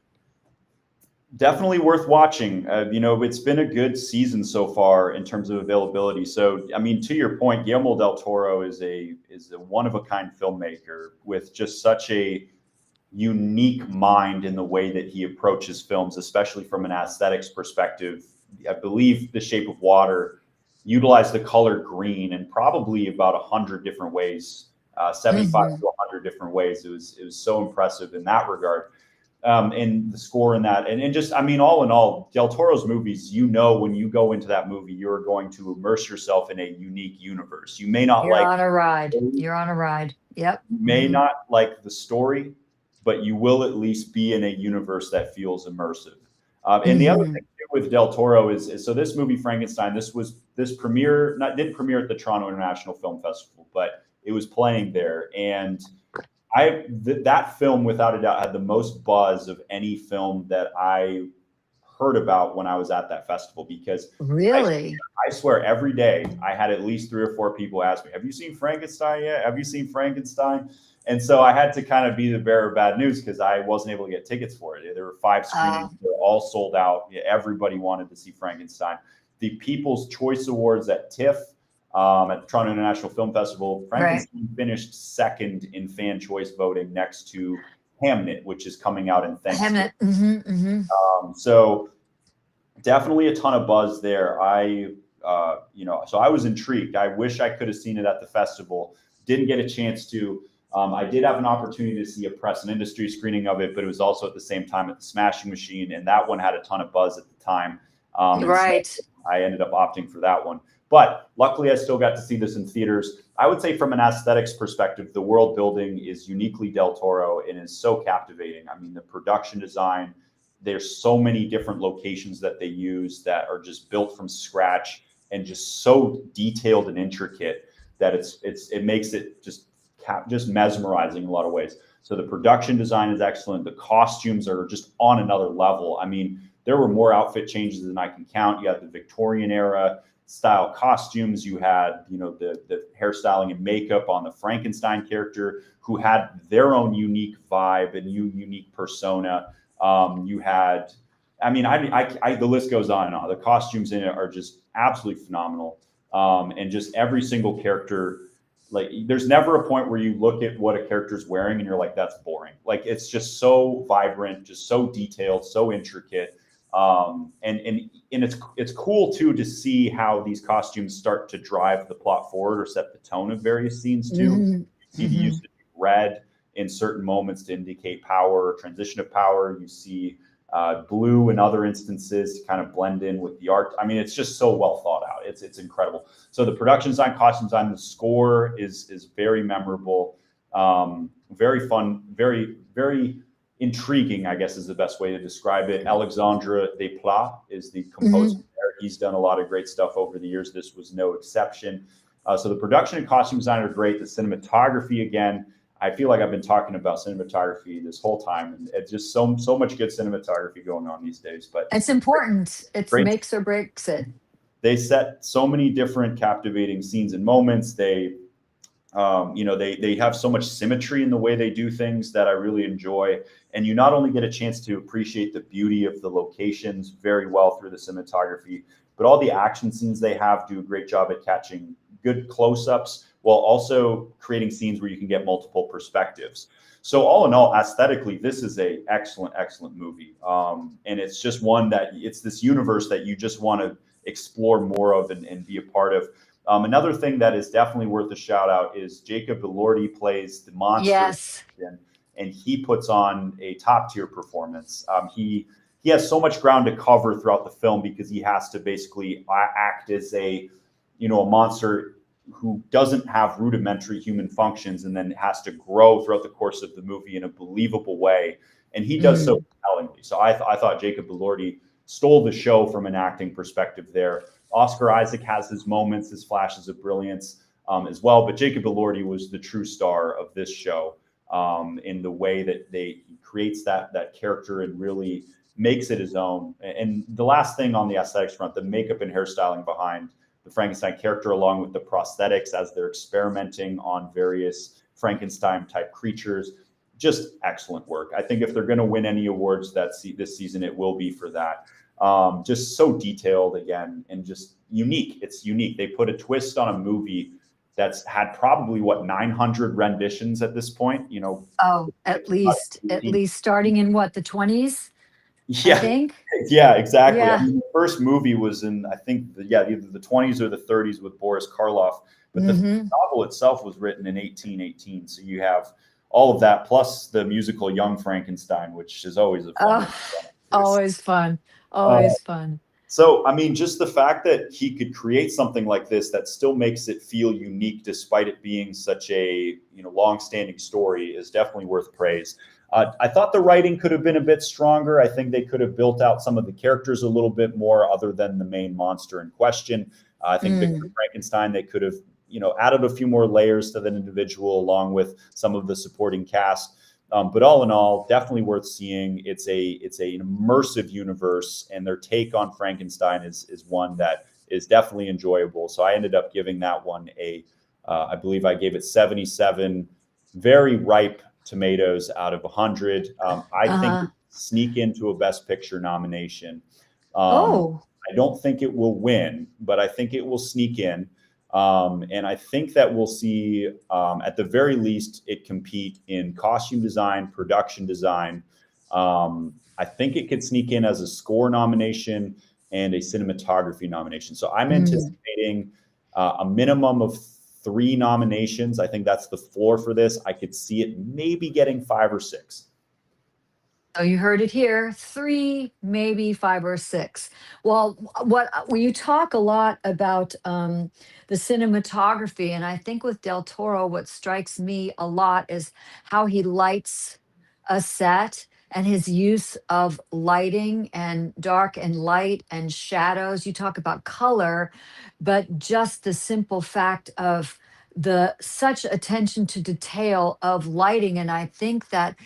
Definitely worth watching. It's been a good season so far in terms of availability. So, I mean, to your point, Guillermo del Toro is a one-of-a-kind filmmaker with just such a unique mind in the way that he approaches films, especially from an aesthetics perspective. I believe The Shape of Water utilized the color green in probably about 100 different ways, 75 to 100 different ways. It was so impressive in that regard. And the score in that, and just, I mean, all in all, Del Toro's movies, when you go into that movie, you're going to immerse yourself in a unique universe. You may not You're on a ride. You're on a ride. Yep. You may not like the story, but you will at least be in a universe that feels immersive. And the other thing with Del Toro is so this movie Frankenstein, didn't premiere at the Toronto International Film Festival, but it was playing there, and that film without a doubt had the most buzz of any film that I heard about when I was at that festival, because really, I swear every day I had at least 3 or 4 people ask me, "Have you seen Frankenstein yet? Have you seen Frankenstein?" And so I had to kind of be the bearer of bad news because I wasn't able to get tickets for it. There were 5 screenings. They were all sold out. Everybody wanted to see Frankenstein. The People's Choice Awards at TIFF, at the Toronto International Film Festival, Frankenstein finished 2nd in fan choice voting next to Hamnet, which is coming out in Thanksgiving. So definitely a ton of buzz there. So I was intrigued. I wish I could have seen it at the festival. Didn't get a chance to. I did have an opportunity to see a press and industry screening of it, but it was also at the same time at the Smashing Machine, and that one had a ton of buzz at the time. So I ended up opting for that one. But luckily, I still got to see this in theaters. I would say from an aesthetics perspective, the world building is uniquely Del Toro and is so captivating. I mean, the production design, there's so many different locations that they use that are just built from scratch and just so detailed and intricate that it makes it just mesmerizing in a lot of ways. So the production design is excellent. The costumes are just on another level. I mean, there were more outfit changes than I can count. You had the Victorian era style costumes. You had, the hairstyling and makeup on the Frankenstein character, who had their own unique vibe and unique persona. You had I mean, the list goes on and on. The costumes in it are just absolutely phenomenal. And just every single character, like there's never a point where you look at what a character's wearing and you're like, that's boring. Like it's just so vibrant, just so detailed, so intricate. And it's cool too to see how these costumes start to drive the plot forward or set the tone of various scenes too. Mhm. You see the use of red in certain moments to indicate power, transition of power. You see blue in other instances to kind of blend in with the art. I mean, it's just so well thought out. It's incredible. So the production design, costume design, the score is very memorable, very fun, very intriguing, I guess is the best way to describe it. Alexandre Desplat is the composer there. He's done a lot of great stuff over the years. This was no exception. So the production and costume design are great. The cinematography, again, I feel like I've been talking about cinematography this whole time, and it's just so much good cinematography going on these days. But It's important. It great. makes or breaks it. They set so many different captivating scenes and moments. They have so much symmetry in the way they do things that I really enjoy. And you not only get a chance to appreciate the beauty of the locations very well through the cinematography, but all the action scenes they have do a great job at catching good close-ups while also creating scenes where you can get multiple perspectives. So all in all, aesthetically, this is a excellent movie. And it's just one that it's this universe that you just want to explore more of and be a part of. Another thing that is definitely worth a shout out is Jacob Elordi plays the monster. Yes. And he puts on a top tier performance. He has so much ground to cover throughout the film because he has to basically act as a monster who doesn't have rudimentary human functions and then has to grow throughout the course of the movie in a believable way. And he does so compellingly. So I thought Jacob Elordi stole the show from an acting perspective there. Oscar Isaac has his moments, his flashes of brilliance as well. But Jacob Elordi was the true star of this show in the way that he creates that character and really makes it his own. And the last thing on the aesthetics front, the makeup and hairstyling behind the Frankenstein character, along with the prosthetics as they're experimenting on various Frankenstein type creatures, just excellent work. I think if they're going to win any awards this season, it will be for that. Just so detailed again and just unique. It's unique. They put a twist on a movie that's had probably 900 renditions at this point. Oh, at least starting in what, the 20s? Yeah, I think. Yeah, exactly. Yeah. I mean, the first movie was in, I think, either the 20s or the 30s with Boris Karloff. But the novel itself was written in 1818. So you have all of that, plus the musical Young Frankenstein, which is always a fun. Always fun. Always fun. So, I mean, just the fact that he could create something like this that still makes it feel unique, despite it being such a long-standing story, is definitely worth praise. I thought the writing could have been a bit stronger. I think they could have built out some of the characters a little bit more, other than the main monster in question. I think Victor Frankenstein, they could have added a few more layers to that individual, along with some of the supporting cast. But all in all, definitely worth seeing. It's an immersive universe, and their take on Frankenstein is one that is definitely enjoyable. So I ended up giving that one I believe I gave it 77 very ripe tomatoes out of 100. I think sneak into a Best Picture nomination. I don't think it will win, but I think it will sneak in. And I think that we'll see, at the very least, it compete in costume design, production design. I think it could sneak in as a score nomination and a cinematography nomination. So I'm anticipating a minimum of 3 nominations. I think that's the floor for this. I could see it maybe getting 5 or 6. Oh, you heard it here. 3, maybe 5 or 6. Well, when you talk a lot about the cinematography, and I think with Del Toro, what strikes me a lot is how he lights a set and his use of lighting and dark and light and shadows. You talk about color, but just the simple fact of such attention to detail of lighting. And I think that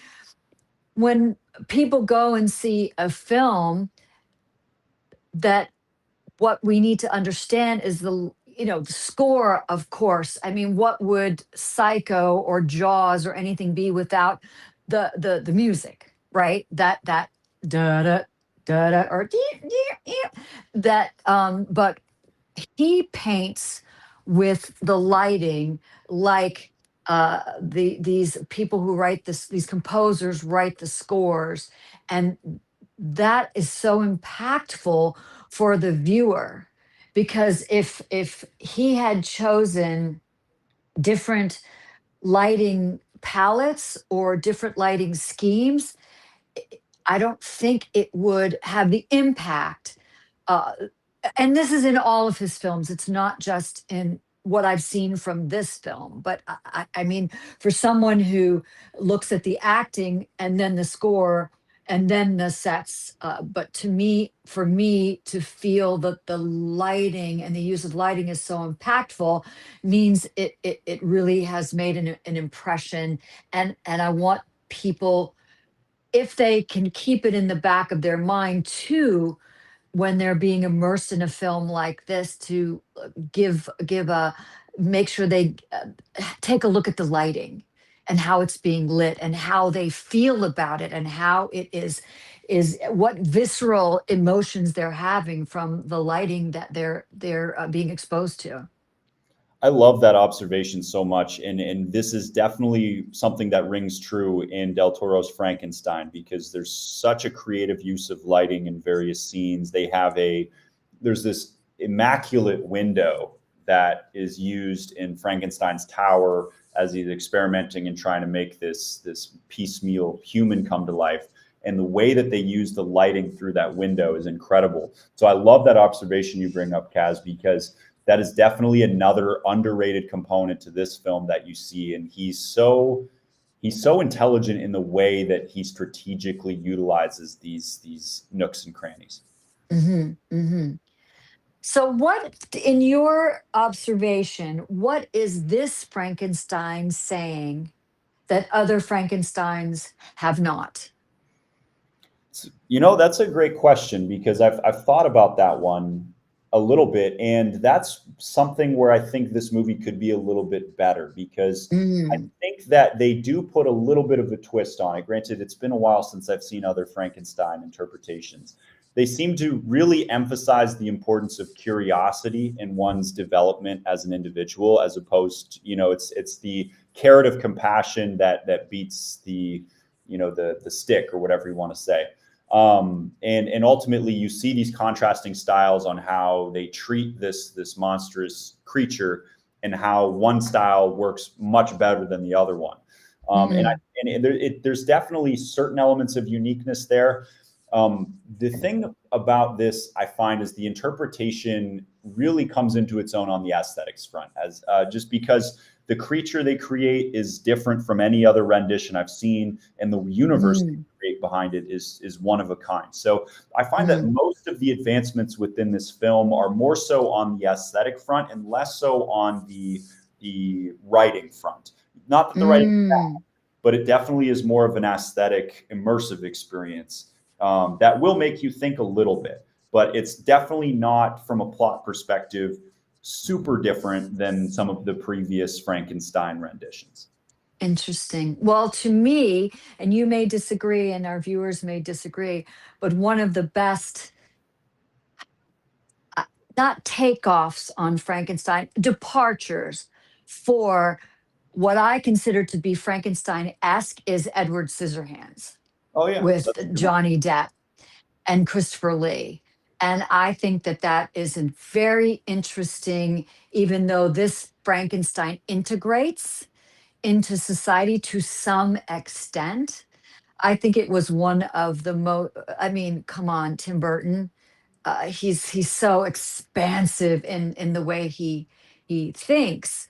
when people go and see a film, that what we need to understand is the score, of course. I mean, what would Psycho or Jaws or anything be without the music, right? That da da da da or that but he paints with the lighting like these people who write this, these composers write the scores, and that is so impactful for the viewer, because if he had chosen different lighting palettes or different lighting schemes, I don't think it would have the impact. Uh, and this is in all of his films. It's not just in what I've seen from this film, but I mean, for someone who looks at the acting and then the score and then the sets, but to me, for me to feel that the lighting and the use of lighting is so impactful means it really has made an impression, and I want people, if they can keep it in the back of their mind too, when they're being immersed in a film like this, to give a make sure they take a look at the lighting and how it's being lit and how they feel about it and how it is what visceral emotions they're having from the lighting that they're being exposed to. I love that observation so much, and this is definitely something that rings true in Del Toro's Frankenstein, because there's such a creative use of lighting in various scenes. There's this immaculate window that is used in Frankenstein's tower as he's experimenting and trying to make this piecemeal human come to life. And the way that they use the lighting through that window is incredible. So I love that observation you bring up, Kaz, because that is definitely another underrated component to this film that you see. And he's so intelligent in the way that he strategically utilizes these nooks and crannies. Hmm. Hmm. So, what, in your observation, what is this Frankenstein saying that other Frankensteins have not? That's a great question, because I've thought about that one a little bit, and that's something where I think this movie could be a little bit better, because I Mm, think that they do put a little bit of a twist on it. Granted, it's been a while since I've seen other Frankenstein interpretations. They seem to really emphasize the importance of curiosity in one's development as an individual, as opposed to, it's the carrot of compassion that beats the stick, or whatever you want to say. And ultimately you see these contrasting styles on how they treat this monstrous creature, and how one style works much better than the other one. And I mm, and there's definitely certain elements of uniqueness there. The thing about this, I find, is the interpretation really comes into its own on the aesthetics front, as just because the creature they create is different from any other rendition I've seen, and the universe they mm, create behind it is one of a kind. So I find that mm, most of the advancements within this film are more so on the aesthetic front and less so on the writing front. Not that the writing, mm. but it definitely is more of an aesthetic, immersive experience that will make you think a little bit. But it's definitely not, from a plot perspective, super different than some of the previous Frankenstein renditions. Interesting. Well, to me, and you may disagree, and our viewers may disagree, but one of the best, uh, not takeoffs on Frankenstein, departures for what I consider to be Frankenstein-esque is Edward Scissorhands Oh yeah, with that's a good one. Johnny Depp and Christopher Lee. And I think that that is a very interesting, even though this Frankenstein integrates into society to some extent. I think it was one of the most, I mean, come on, Tim Burton. He's so expansive in the way he thinks,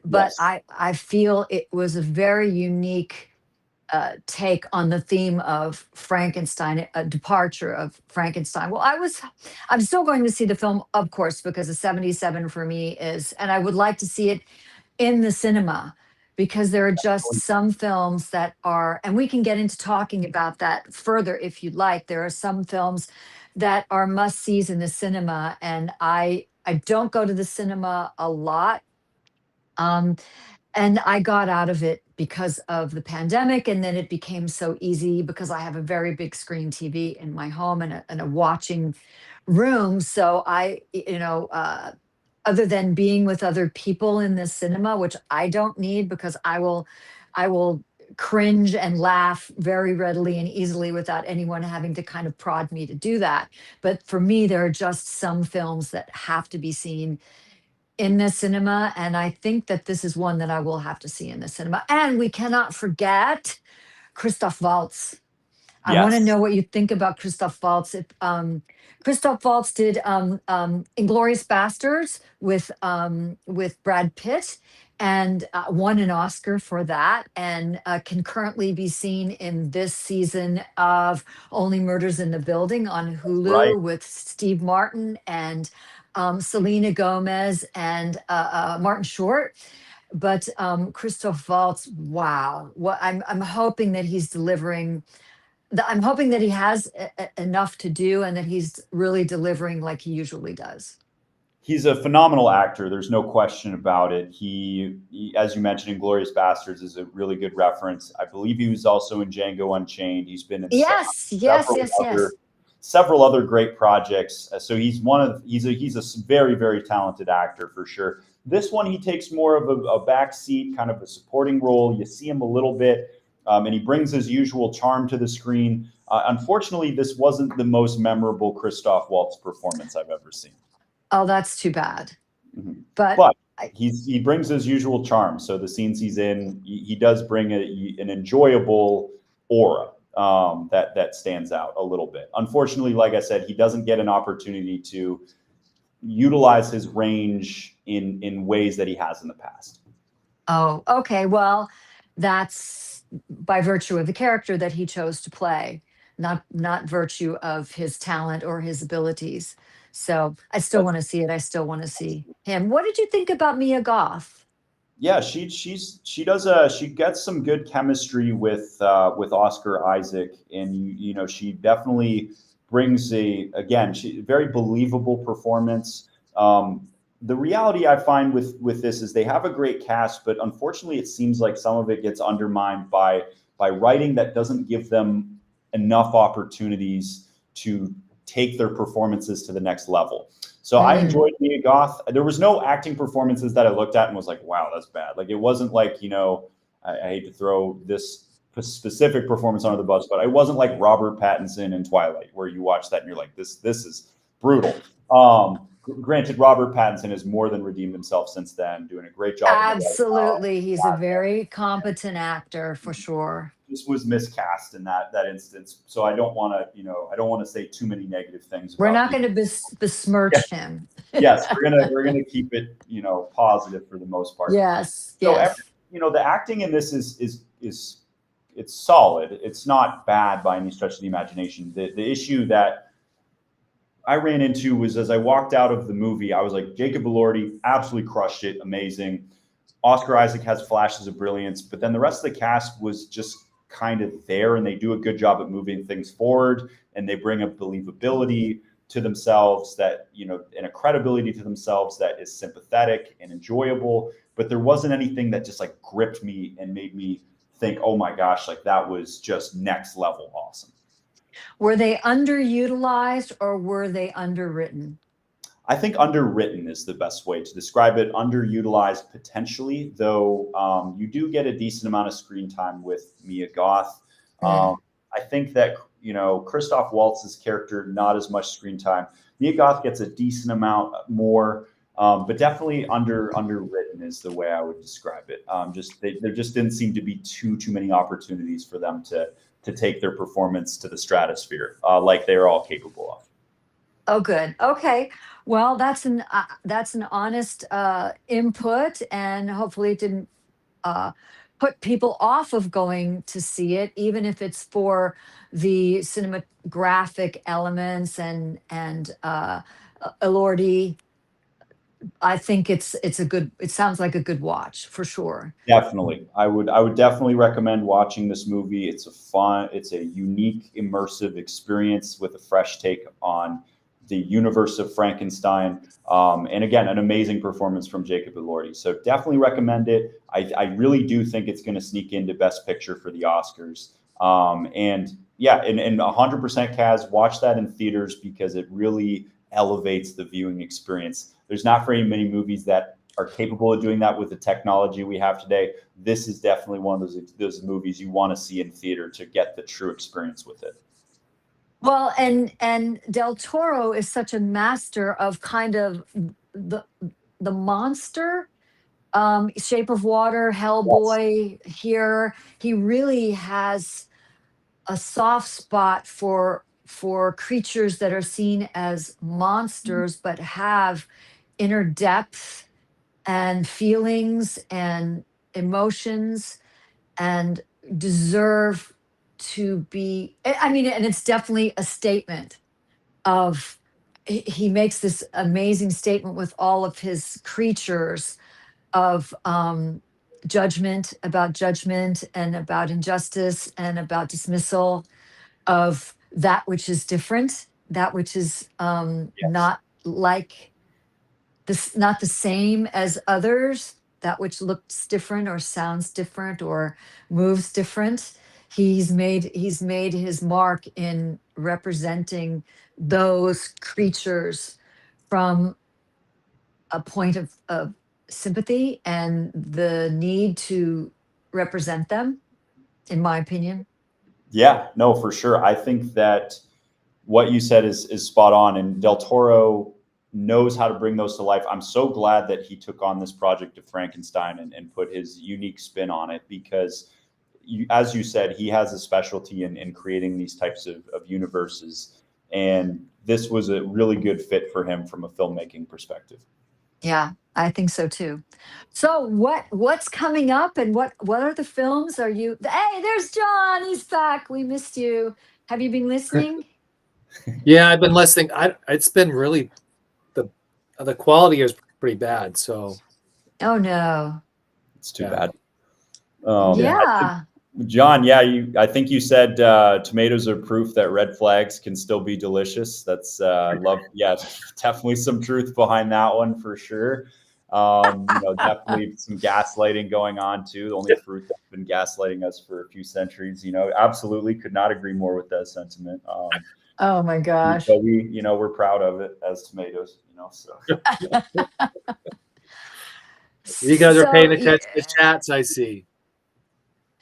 but Yes. I feel it was a very unique take on the theme of Frankenstein, a departure of Frankenstein. Well, I'm still going to see the film, of course, because a 77 for me is, and I would like to see it in the cinema, because there are just some films that are, and we can get into talking about that further if you'd like. There are some films that are must sees in the cinema, and I don't go to the cinema a lot. Um, and I got out of it because of the pandemic, and then it became so easy because I have a very big screen TV in my home and a watching room. So other than being with other people in the cinema, which I don't need because I will cringe and laugh very readily and easily without anyone having to kind of prod me to do that. But for me, there are just some films that have to be seen in the cinema. And I think that this is one that I will have to see in the cinema. And we cannot forget Christoph Waltz. I want to Yes. know what you think about Christoph Waltz. Christoph Waltz did *Inglourious Bastards* with Brad Pitt, and won an Oscar for that, and can currently be seen in this season of *Only Murders in the Building* on Right. Hulu with Steve Martin and Selena Gomez and Martin Short. But Christoph Waltz, wow! What I'm hoping that he's delivering. I'm hoping that he has enough to do and that he's really delivering like he usually does. He's a phenomenal actor. There's no question about it. He, as you mentioned, *Inglourious Bastards* is a really good reference. I believe he was also in *Django Unchained*. He's been in Yes, yes, yes, yes. several other great projects. So he's a very, very talented actor for sure. This one, he takes more of a backseat, kind of a supporting role. You see him a little bit, and he brings his usual charm to the screen. Unfortunately, this wasn't the most memorable Christoph Waltz performance I've ever seen. Oh, that's too bad. Mhm. But he brings his usual charm. So the scenes he's in, he does bring an enjoyable aura that stands out a little bit. Unfortunately, like I said, he doesn't get an opportunity to utilize his range in ways that he has in the past. oh, okay. Well, that's by virtue of the character that he chose to play, not virtue of his talent or his abilities. So I still want to see it. I still want to see him. What did you think about Mia Goth? Yeah, she gets some good chemistry with Oscar Isaac, and she definitely brings she very believable performance. The reality I find with this is they have a great cast, but unfortunately, it seems like some of it gets undermined by writing that doesn't give them enough opportunities to take their performances to the next level. So I enjoyed Mia Goth. There was no acting performances that I looked at and was like, wow, that's bad. Like, it wasn't like, I hate to throw this specific performance under the bus, but it wasn't like Robert Pattinson in Twilight, where you watch that and you're like, this is brutal. Granted, Robert Pattinson has more than redeemed himself since then, doing a great job. Absolutely. He's a very competent actor for sure. This was miscast in that instance. So I don't want to say too many negative things. We're not going to besmirch him. Yes, we're gonna keep it, positive for the most part. Yes. So yes. the acting in this is it's solid. It's not bad by any stretch of the imagination. The issue that I ran into was, as I walked out of the movie, I was like, Jacob Elordi absolutely crushed it, amazing. Oscar Isaac has flashes of brilliance, but then the rest of the cast was just kind of there, and they do a good job at moving things forward, and they bring a believability to themselves that, and a credibility to themselves that is sympathetic and enjoyable. But there wasn't anything that just like gripped me and made me think, oh my gosh, like that was just next level awesome. Were they underutilized or were they underwritten? I think underwritten is the best way to describe it. Underutilized potentially, though. You do get a decent amount of screen time with Mia Goth. I think that Christoph Waltz's character, not as much screen time. Mia Goth gets a decent amount more, but definitely underwritten is the way I would describe it. There just didn't seem to be too many opportunities for them to take their performance to the stratosphere, like they are all capable of. Oh, good. Okay. Well, that's an honest input, and hopefully it didn't put people off of going to see it, even if it's for the cinematographic elements and Elordi. I think it sounds like a good watch for sure. Definitely. I would definitely recommend watching this movie. It's a unique, immersive experience with a fresh take on the universe of Frankenstein. And again, an amazing performance from Jacob Elordi. So definitely recommend it. I really do think it's going to sneak into Best Picture for the Oscars. And 100% Kaz, watch that in theaters because it really elevates the viewing experience. There's not very many movies that are capable of doing that with the technology we have today. This is definitely one of those movies you want to see in theater to get the true experience with it. Well, and Del Toro is such a master of kind of the monster. Shape of Water, Hellboy. Yes. Here, he really has a soft spot for creatures that are seen as monsters, but have inner depth and feelings and emotions and deserve to be, I mean, and it's definitely a statement of, he makes this amazing statement with all of his creatures of judgment and about injustice and about dismissal of that which is different, that which is Yes. not like this, not the same as others, that which looks different or sounds different or moves different. He's made his mark in representing those creatures from a point of sympathy and the need to represent them, in my opinion. Yeah, no, for sure. I think that what you said is spot on, and Del Toro knows how to bring those to life. I'm so glad that he took on this project of Frankenstein and put his unique spin on it, because as you said, he has a specialty in creating these types of universes. And this was a really good fit for him from a filmmaking perspective. Yeah, I think so too. So what's coming up, and what are the films are you? Hey, there's John. He's back. We missed you. Have you been listening? Yeah, I've been listening. It's been really, the quality is pretty bad. So, Oh no. It's too Yeah. bad. Yeah. John, I think you said tomatoes are proof that red flags can still be delicious. That's love. Yeah, definitely some truth behind that one for sure. Definitely some gaslighting going on too. The only fruit that's been gaslighting us for a few centuries. Absolutely could not agree more with that sentiment. Oh my gosh. But we're proud of it as tomatoes. So. You guys are paying attention to chats, I see.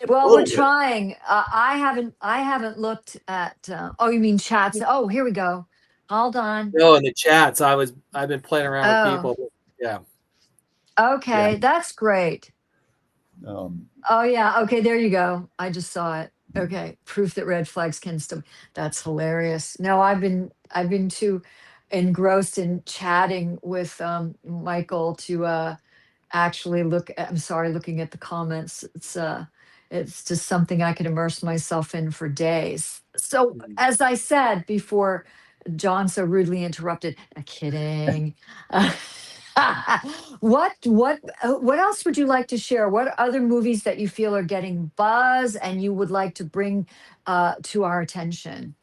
Well, we're trying. I haven't looked at. Oh, you mean chats? Oh, here we go. Hold on. No, in the chats, I've been playing around with people. Yeah. Okay, that's great. Oh yeah. Okay, there you go. I just saw it. Okay, proof that red flags can still. That's hilarious. No, I've been too engrossed in chatting with Michael to actually look. I'm sorry, looking at the comments. It's just something I could immerse myself in for days. So, as I said before, John so rudely interrupted. Kidding. What else would you like to share? What other movies that you feel are getting buzz and you would like to bring to our attention?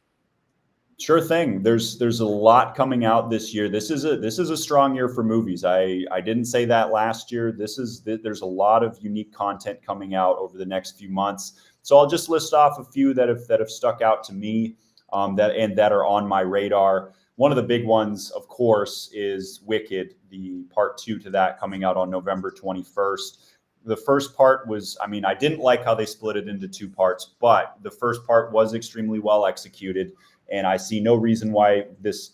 Sure thing. There's a lot coming out this year. This is a strong year for movies. I didn't say that last year. There's a lot of unique content coming out over the next few months. So I'll just list off a few that have stuck out to me, that are on my radar. One of the big ones, of course, is Wicked, the part 2 to that, coming out on November 21st. The first part was, I didn't like how they split it into 2 parts, but the first part was extremely well executed. And I see no reason why this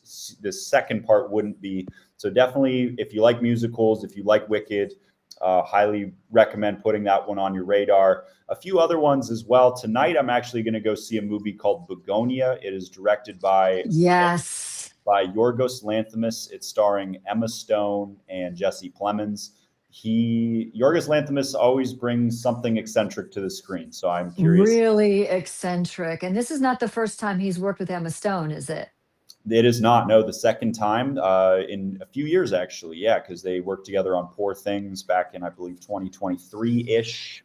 second part wouldn't be. So definitely, if you like musicals, if you like Wicked, highly recommend putting that one on your radar. A few other ones as well. Tonight, I'm actually going to go see a movie called Begonia. It is directed by Yorgos Lanthimos. It's starring Emma Stone and Jesse Plemons. Yorgos Lanthimos always brings something eccentric to the screen, so I'm curious. Really eccentric. And this is not the first time he's worked with Emma Stone, is it? It is not. No, the second time in a few years, actually. Yeah, because they worked together on Poor Things back in, I believe, 2023-ish.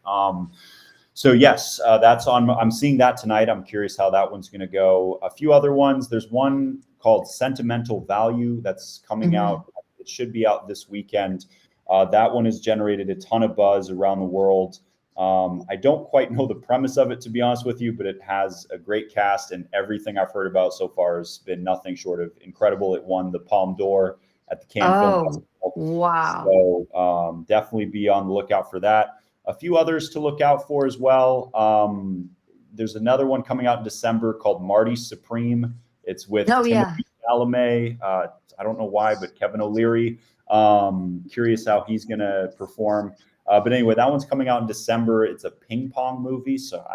So yes, that's on. I'm seeing that tonight. I'm curious how that one's going to go. A few other ones. There's one called Sentimental Value. That's coming out. It should be out this weekend. That one has generated a ton of buzz around the world. I don't quite know the premise of it, to be honest with you, but it has a great cast, and everything I've heard about so far has been nothing short of incredible. It won the Palme d'Or at the Cannes Film Festival. Wow. So definitely be on the lookout for that. A few others to look out for as well. There's another one coming out in December called Marty Supreme. It's with Timothée Chalamet. I don't know why, but Kevin O'Leary. Curious how he's going to perform. But anyway, that one's coming out in December. It's a ping pong movie, so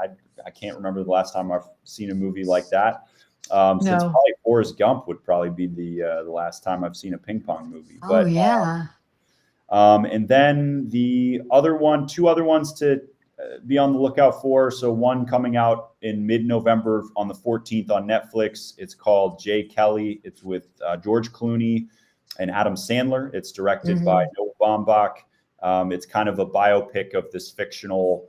I can't remember the last time I've seen a movie like that. Since probably Forrest Gump would probably be the last time I've seen a ping pong movie. Oh, yeah. And then two other ones to be on the lookout for. So one coming out in mid-November on the 14th on Netflix. It's called Jay Kelly. It's with George Clooney and Adam Sandler. It's directed by Noah Baumbach. It's kind of a biopic of this fictional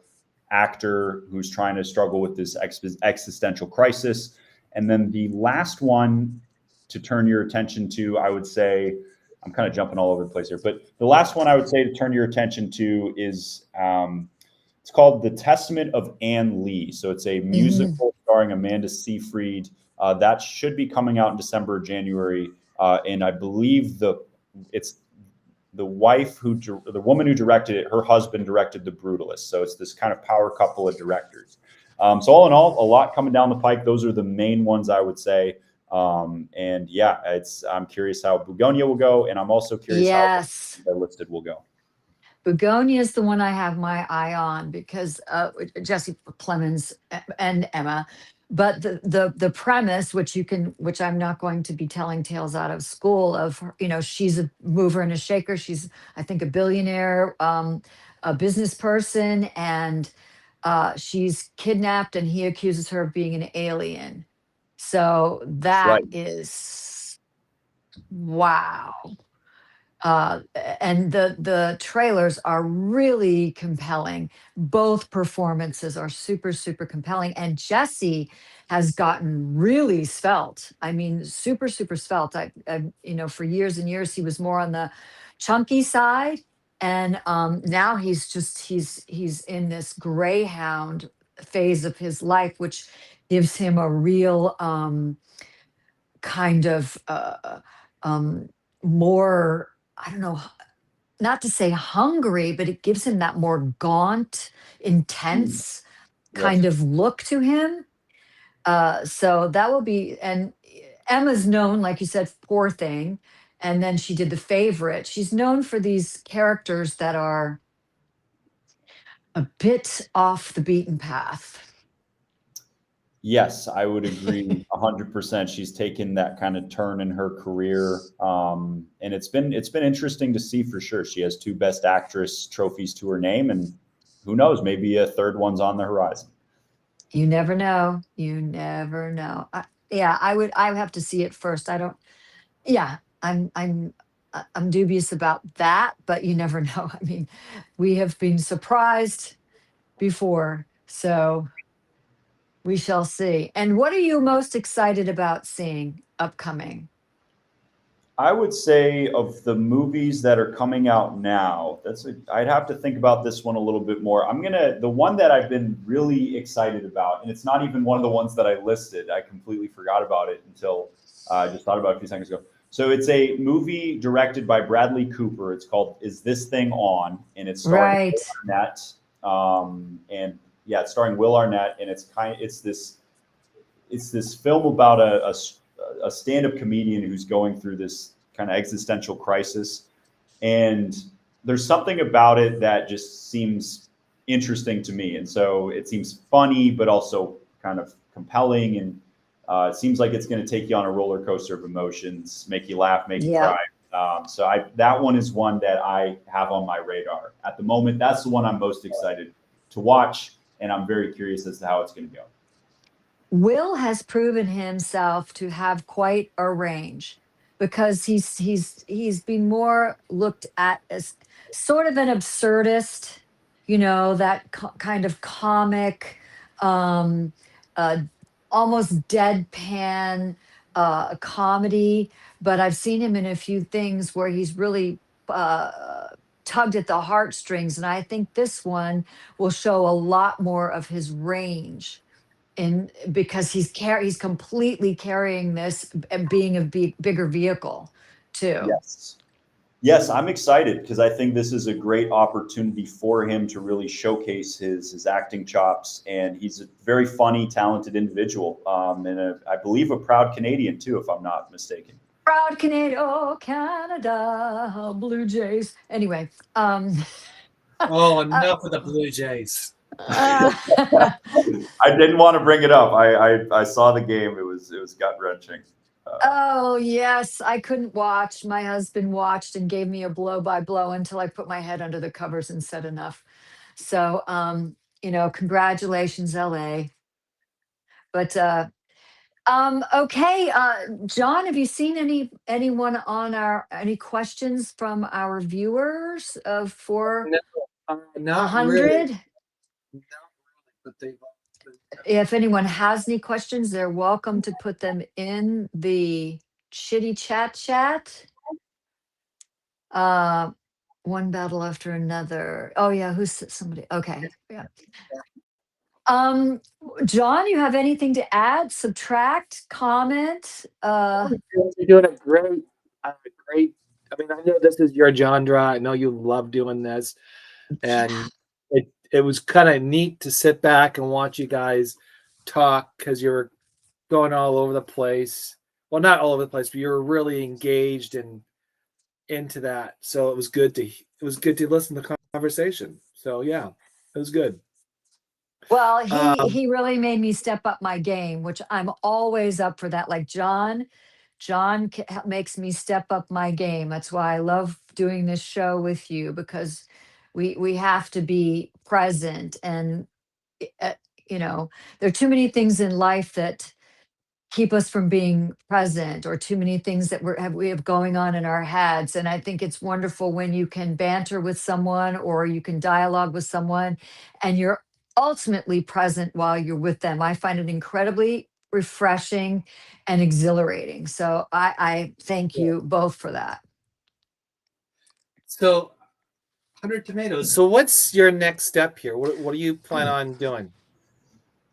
actor who's trying to struggle with this existential crisis. And then the last one to turn your attention to, I would say, I'm kind of jumping all over the place here, but the last one I would say to turn your attention to is it's called The Testament of Anne Lee. So it's a musical starring Amanda Seyfried. That should be coming out in December or January. And I believe it's the woman who directed it, her husband directed The Brutalist. So it's this kind of power couple of directors. So all in all, a lot coming down the pike. Those are the main ones I would say. And yeah, I'm curious how Begonia will go. And I'm also curious how the listed will go. Begonia is the one I have my eye on because Jesse Plemons and Emma. But the premise, which I'm not going to be telling tales out of school of, she's a mover and a shaker. She's, I think, a billionaire, a business person, and she's kidnapped, and he accuses her of being an alien. So that is wow. And the trailers are really compelling. Both performances are super, super compelling. And Jesse has gotten really svelte. I mean, super, super svelte. I for years and years, he was more on the chunky side. And now he's in this greyhound phase of his life, which gives him a real kind of more, I don't know, not to say hungry, but it gives him that more gaunt, intense kind of look to him. So that will be, and Emma's known, like you said, Poor Thing, and then she did The Favorite. She's known for these characters that are a bit off the beaten path. Yes, I would agree 100%. She's taken that kind of turn in her career. And it's been interesting to see for sure. She has 2 Best Actress trophies to her name, and who knows, maybe a third one's on the horizon. You never know. You never know. I would have to see it first. I'm dubious about that, but you never know. I mean, we have been surprised before, so we shall see. And what are you most excited about seeing upcoming? I would say of the movies that are coming out now, I'd have to think about this one a little bit more. The one that I've been really excited about, and it's not even one of the ones that I listed. I completely forgot about it until I just thought about it a few seconds ago. So it's a movie directed by Bradley Cooper. It's called Is This Thing On? And it's starring Will Arnett. And yeah, it's starring Will Arnett, and it's this film about a stand-up comedian who's going through this kind of existential crisis. And there's something about it that just seems interesting to me. And so it seems funny, but also kind of compelling. And it seems like it's going to take you on a roller coaster of emotions, make you laugh, make you cry. So that one is one that I have on my radar at the moment. That's the one I'm most excited to watch. And I'm very curious as to how it's going to go. Will has proven himself to have quite a range because he's been more looked at as sort of an absurdist, that kind of comic, almost deadpan, a comedy, but I've seen him in a few things where he's really tugged at the heartstrings, and I think this one will show a lot more of his range. And because he's completely carrying this and being a bigger vehicle too. Yes. Yes, I'm excited because I think this is a great opportunity for him to really showcase his acting chops, and he's a very funny, talented individual, and I believe a proud Canadian too, if I'm not mistaken. Proud Canada, oh Canada, Blue Jays. Anyway, Oh, enough of the Blue Jays. uh, I didn't want to bring it up. I saw the game. It was gut wrenching. oh yes, I couldn't watch. My husband watched and gave me a blow by blow until I put my head under the covers and said enough. So, congratulations, LA. But okay, John, have you seen anyone on any questions from our viewers of for No, a not really. hundred? Not really, but they've all been If anyone has any questions, they're welcome to put them in the chitty chat. Uh, one battle after another. Oh yeah, who's somebody? Okay, yeah. Um, John, you have anything to add, subtract, comment? You're doing a great. I mean, I know this is your genre. I know you love doing this, and it was kind of neat to sit back and watch you guys talk because you were going all over the place. Well, not all over the place, but you were really engaged and into that. So it was good to listen to the conversation. So yeah, it was good. Well, Um, he really made me step up my game, which I'm always up for that. Like John makes me step up my game. That's why I love doing this show with you because we have to be present and uh, you know, there are too many things in life that keep us from being present or too many things that we have going on in our heads. And I think it's wonderful when you can banter with someone or you can dialogue with someone and you're ultimately present while you're with them. I find it incredibly refreshing and exhilarating. So I thank you both for that. so 100 tomatoes. So what's your next step here? What do you plan on doing?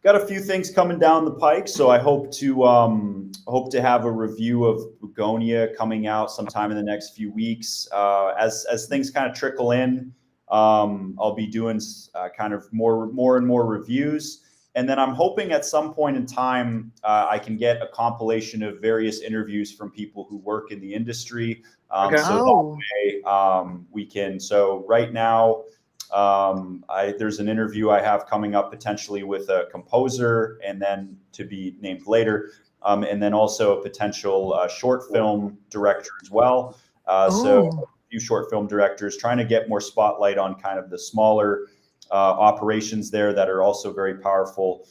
Got a few things coming down the pike, so I hope to have a review of Begonia coming out sometime in the next few weeks. As things kind of trickle in, I'll be doing kind of more and more reviews, and then I'm hoping at some point in time I can get a compilation of various interviews from people who work in the industry. Okay. So Oh, that way we can. So right now. There's an interview I have coming up potentially with a composer, and then to be named later, and then also a potential short film director as well. So oh, a few short film directors trying to get more spotlight on kind of the smaller operations there that are also very powerful.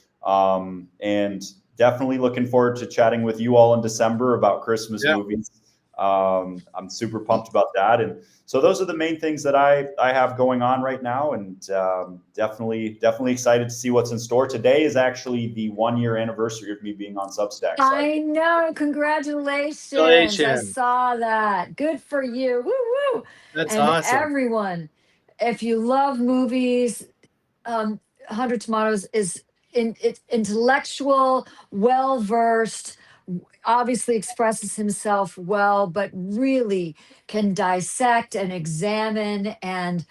And definitely looking forward to chatting with you all in December about Christmas movies. I'm super pumped about that. And so those are the main things that I have going on right now, and definitely excited to see what's in store. Today is actually the 1 year anniversary of me being on Substack. So I know. Congratulations. I Congratulations. saw that. Good for you. Woo woo. That's And awesome. everyone, if you love movies, 100 Tomatoes is it's intellectual, well versed, obviously expresses himself well, but really can dissect and examine and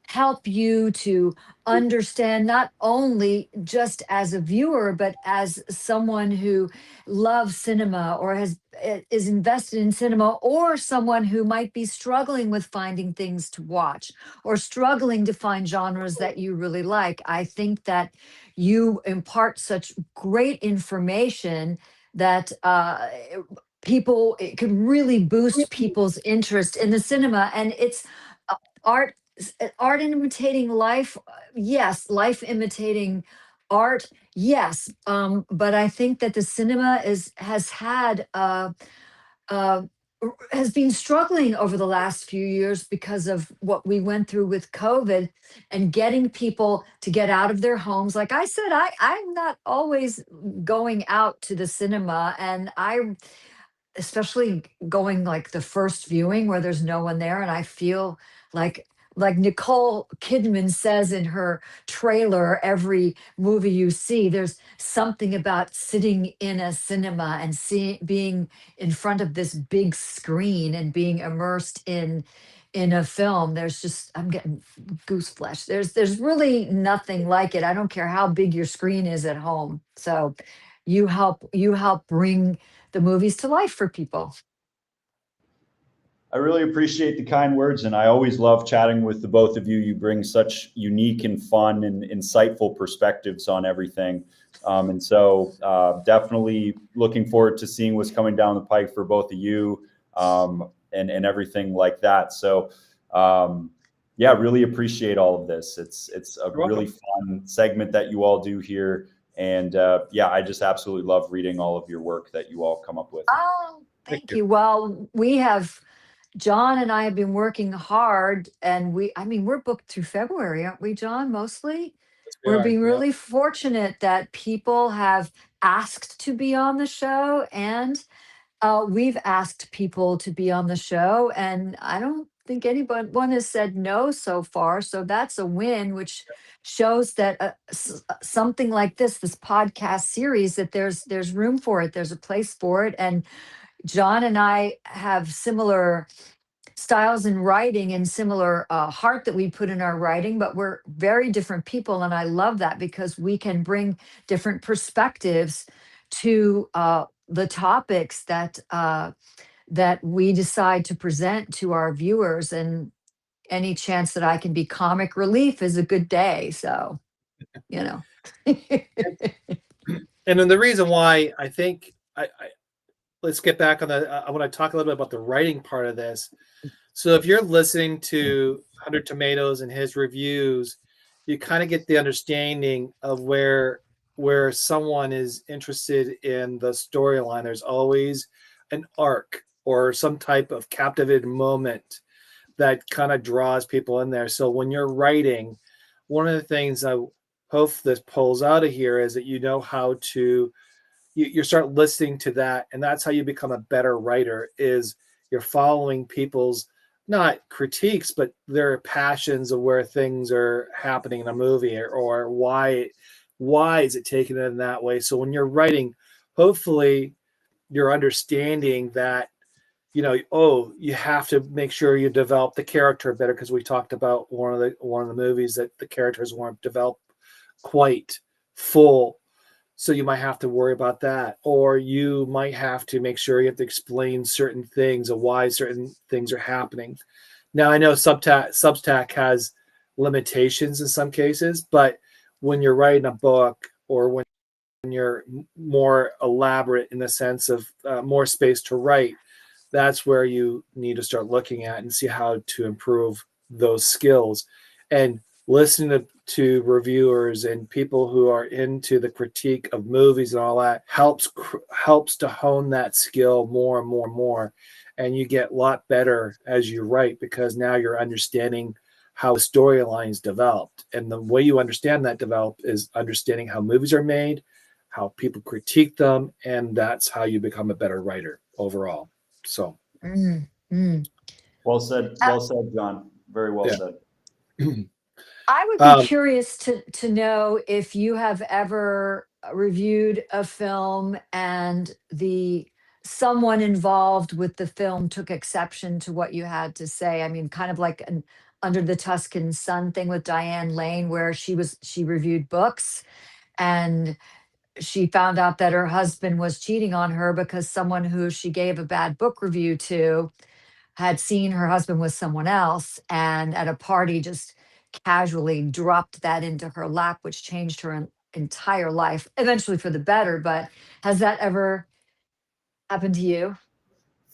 help you to understand not only just as a viewer, but as someone who loves cinema or is invested in cinema, or someone who might be struggling with finding things to watch or struggling to find genres that you really like. I think that you impart such great information that people it could really boost people's interest in the cinema. And it's art art imitating life, yes, life imitating art, yes, but I think that the cinema has had has been struggling over the last few years because of what we went through with COVID and getting people to get out of their homes. Like I said, I'm not always going out to the cinema, and I, especially going like the first viewing where there's no one there, and I feel like Nicole Kidman says in her trailer, every movie you see, there's something about sitting in a cinema and being in front of this big screen and being immersed in a film. There's just, I'm getting goose flesh. There's really nothing like it. I don't care how big your screen is at home. So you help bring the movies to life for people. I really appreciate the kind words, and I always love chatting with the both of you. You bring such unique and fun and insightful perspectives on everything. And so definitely looking forward to seeing what's coming down the pike for both of you, and everything like that. So yeah, really appreciate all of this. It's a really fun segment that you all do here. And yeah, I just absolutely love reading all of your work that you all come up with. Oh, thank you. Well, John and I have been working hard, and we're booked through February, aren't we, John? Mostly. We're being really fortunate that people have asked to be on the show, and we've asked people to be on the show, and I don't think one has said no so far. So that's a win, which shows that something like this podcast series, that there's room for it. There's a place for it, and John and I have similar styles in writing and similar heart that we put in our writing, but we're very different people. And I love that because we can bring different perspectives to the topics that we decide to present to our viewers. And any chance that I can be comic relief is a good day. So, you know. And then the reason why I think let's get back on I want to talk a little bit about the writing part of this. So if you're listening to 100 Tomatoes and his reviews, you kind of get the understanding of where someone is interested in the storyline. There's always an arc or some type of captivated moment that kind of draws people in there. So when you're writing, one of the things I hope this pulls out of here is that you know how to you start listening to that, and that's how you become a better writer. Is you're following people's not critiques, but their passions of where things are happening in a movie, or why is it taken in that way. So when you're writing, hopefully you're understanding that, you have to make sure you develop the character better, because we talked about one of the movies that the characters weren't developed quite full. So you might have to worry about that, or you might have to make sure you have to explain certain things of why certain things are happening. Now, I know Substack has limitations in some cases, but when you're writing a book, or when you're more elaborate in the sense of more space to write, that's where you need to start looking at and see how to improve those skills. And listening to reviewers and people who are into the critique of movies and all that helps to hone that skill more and more and more. And you get a lot better as you write, because now you're understanding how storylines developed. And the way you understand that develop is understanding how movies are made, how people critique them, and that's how you become a better writer overall. So Well said, John. Very well said. I would be curious to know if you have ever reviewed a film and someone involved with the film took exception to what you had to say. I mean, kind of like an Under the Tuscan Sun thing with Diane Lane, where she reviewed books, and she found out that her husband was cheating on her because someone who she gave a bad book review to had seen her husband with someone else, and at a party just casually dropped that into her lap, which changed her entire life, eventually for the better. But has that ever happened to you?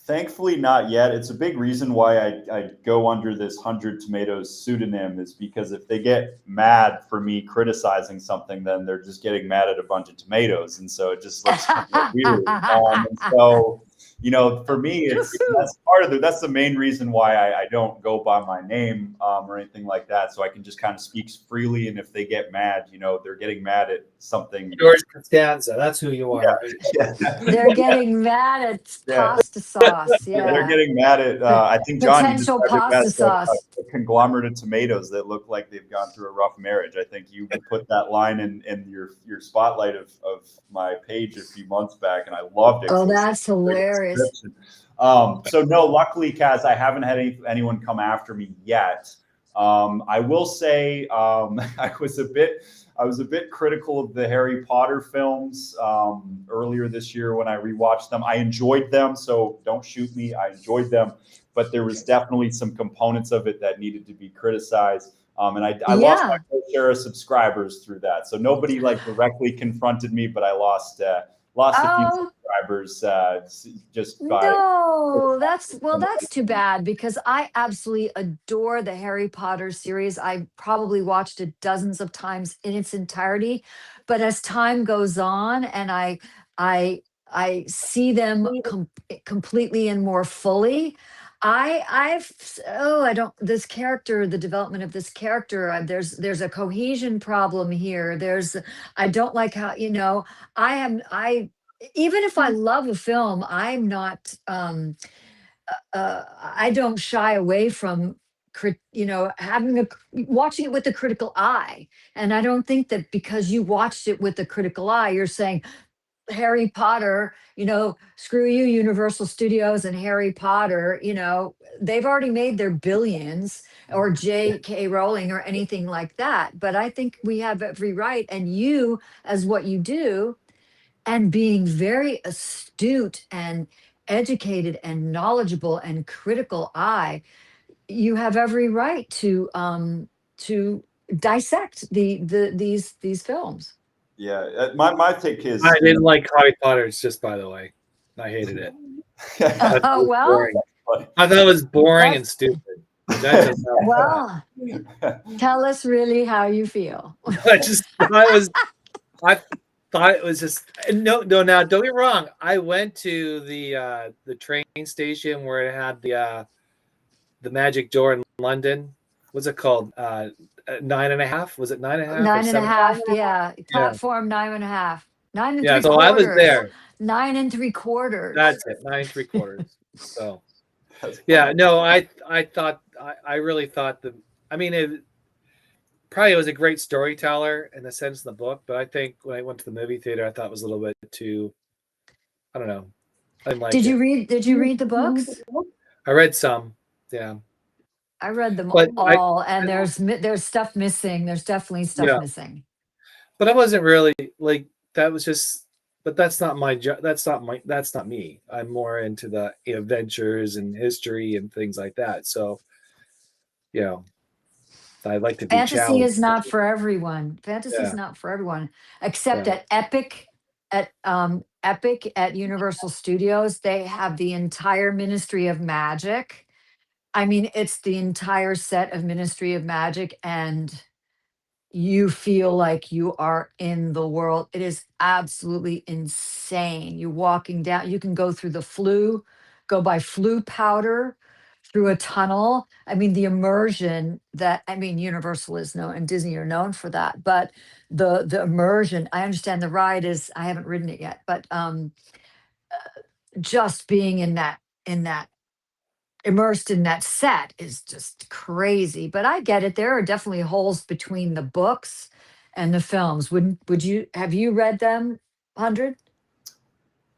Thankfully, not yet. It's a big reason why I go under this 100 Tomatoes pseudonym, is because if they get mad for me criticizing something, then they're just getting mad at a bunch of tomatoes. And so it just looks kind of weird. And so for me, that's that's the main reason why I don't go by my name or anything like that. So I can just kind of speak freely. And if they get mad, they're getting mad at something. George Costanza, that's who you are. Yeah. They're getting mad at pasta sauce. Yeah. They're getting mad at, I think, John, you Potential described it pasta best, sauce. a conglomerate of tomatoes that look like they've gone through a rough marriage. I think you put that line in your spotlight of my page a few months back, and I loved it. Oh, that's hilarious. So no, luckily, Kaz, I haven't had anyone come after me yet. I will say I was a bit critical of the Harry Potter films earlier this year when I rewatched them. I enjoyed them, so don't shoot me. I enjoyed them, but there was definitely some components of it that needed to be criticized. And I lost my fair share of subscribers through that. So nobody directly confronted me, but I lost a few subscribers just by. No, that's too bad, because I absolutely adore the Harry Potter series. I probably watched it dozens of times in its entirety, but as time goes on and I see them completely and more fully, I don't, this character, the development of this character, there's a cohesion problem here. I don't like how, I even if I love a film, I'm not I don't shy away from watching it with a critical eye. And I don't think that because you watched it with a critical eye, you're saying Harry Potter, screw you, Universal Studios and Harry Potter, they've already made their billions, or J.K. Rowling or anything like that. But I think we have every right, and you, as what you do, and being very astute and educated and knowledgeable and critical eye, you have every right to dissect these films. Yeah, my take is I didn't like Harry Potter, just by the way. I hated it. Oh, well, I thought it was boring and stupid. Well, tell us really how you feel. I thought it was just no. Now don't get me wrong. I went to the train station where it had the magic door in London. What's it called? 9.5? Was it 9.5? 9.5, yeah. Platform 9.5. 9 and 3/4. So I was there. 9 3/4. That's it. 9 3/4. So yeah, no, I really thought that. I mean, it was a great storyteller in the sense of the book, but I think when I went to the movie theater, I thought it was a little bit too. I don't know. I didn't like it. Did you read the books? I read some. Yeah. I read them all, and there's stuff missing. There's definitely stuff missing. But I wasn't really like that. Was just, but that's not my job. That's not me. I'm more into the adventures and history and things like that. So, I like to be Fantasy challenged. is not for everyone. Fantasy is not for everyone, except at Epic at Universal Studios. They have the entire Ministry of Magic. I mean, it's the entire set of Ministry of Magic, and you feel like you are in the world. It is absolutely insane. You're walking down, you can go through go by flu powder through a tunnel. I mean, the immersion Universal is known and Disney are known for that, but the immersion, I understand the ride I haven't ridden it yet, but just being in that immersed in that set is just crazy. But I get it. There are definitely holes between the books and the films. Have you read them, 100?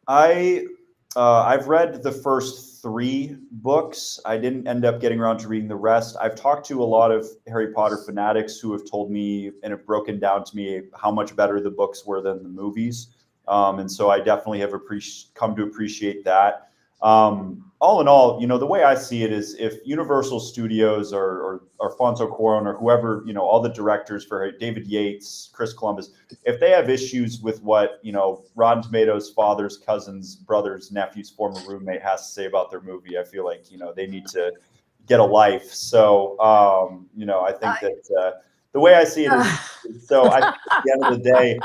I've read the first 3 books. I didn't end up getting around to reading the rest. I've talked to a lot of Harry Potter fanatics who have told me and have broken down to me how much better the books were than the movies. And so I definitely have come to appreciate that. All in all, the way I see it is if Universal Studios or Alfonso Cuarón or whoever, all the directors for David Yates, Chris Columbus, if they have issues with what, Rotten Tomatoes' father's, cousins, brothers, nephew's former roommate has to say about their movie, I feel like, they need to get a life. So, I think that the way I see it is, so I think at the end of the day,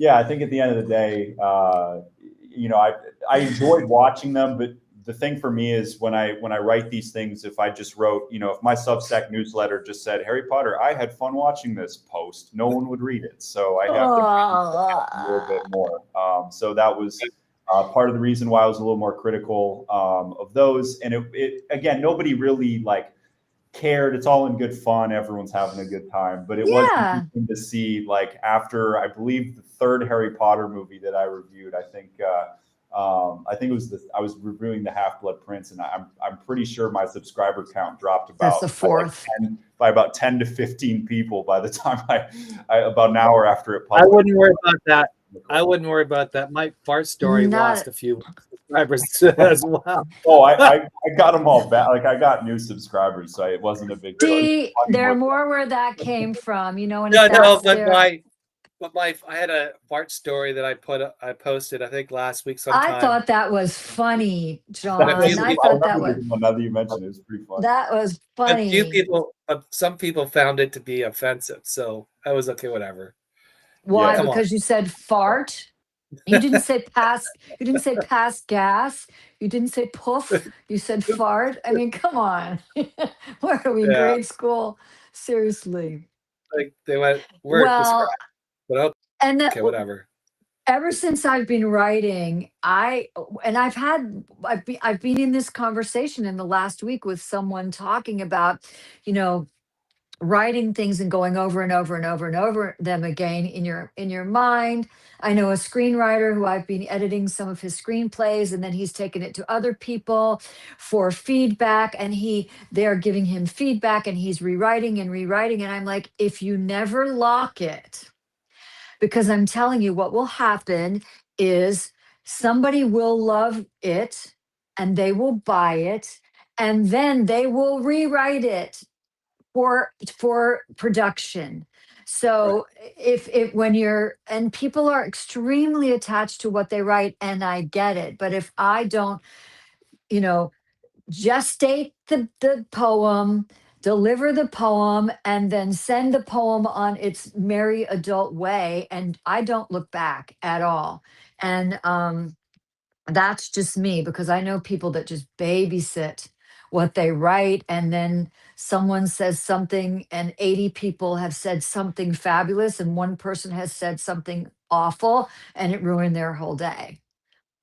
I think at the end of the day, I enjoyed watching them, but the thing for me is when I write these things, if I just wrote, if my Substack newsletter just said Harry Potter, I had fun watching this post, no one would read it. So I have to a little bit more. So that was part of the reason why I was a little more critical of those. And it again, nobody really cared. It's all in good fun. Everyone's having a good time. But it was interesting to see, after I believe the third Harry Potter movie that I reviewed, I think it was I was reviewing the Half-Blood Prince, and I'm pretty sure my subscriber count dropped That's the fourth. by about 10 to 15 people by the time I about an hour after it published. I wouldn't worry about that. I wouldn't worry about that. My fart story lost a few subscribers as well. Oh, I got them all back. I got new subscribers, so it wasn't a big deal. See, they're more where that came from, and but I had a fart story that I posted, I think last week sometime. I thought that was funny, John. I thought that was. Now that you mentioned it, was pretty funny. That was funny. Some people found it to be offensive, so I was okay, whatever. Why? Yeah. Because you said fart. You didn't say pass. You didn't say pass gas. You didn't say poof. You said fart. I mean, come on. Where are we? Grade school? Seriously. They went. Well, okay, whatever. Ever since I've been writing, I've been in this conversation in the last week with someone talking about, writing things and going over and over and over and over them again in your mind. I know a screenwriter who I've been editing some of his screenplays, and then he's taken it to other people for feedback, and they're giving him feedback, and he's rewriting. And I'm like, if you never lock it, because I'm telling you what will happen is somebody will love it and they will buy it, and then they will rewrite it for production. So if and people are extremely attached to what they write, and I get it, but if I don't, gestate the poem, deliver the poem, and then send the poem on its merry adult way, and I don't look back at all. And that's just me, because I know people that just babysit what they write, and then someone says something and 80 people have said something fabulous and one person has said something awful, and it ruined their whole day.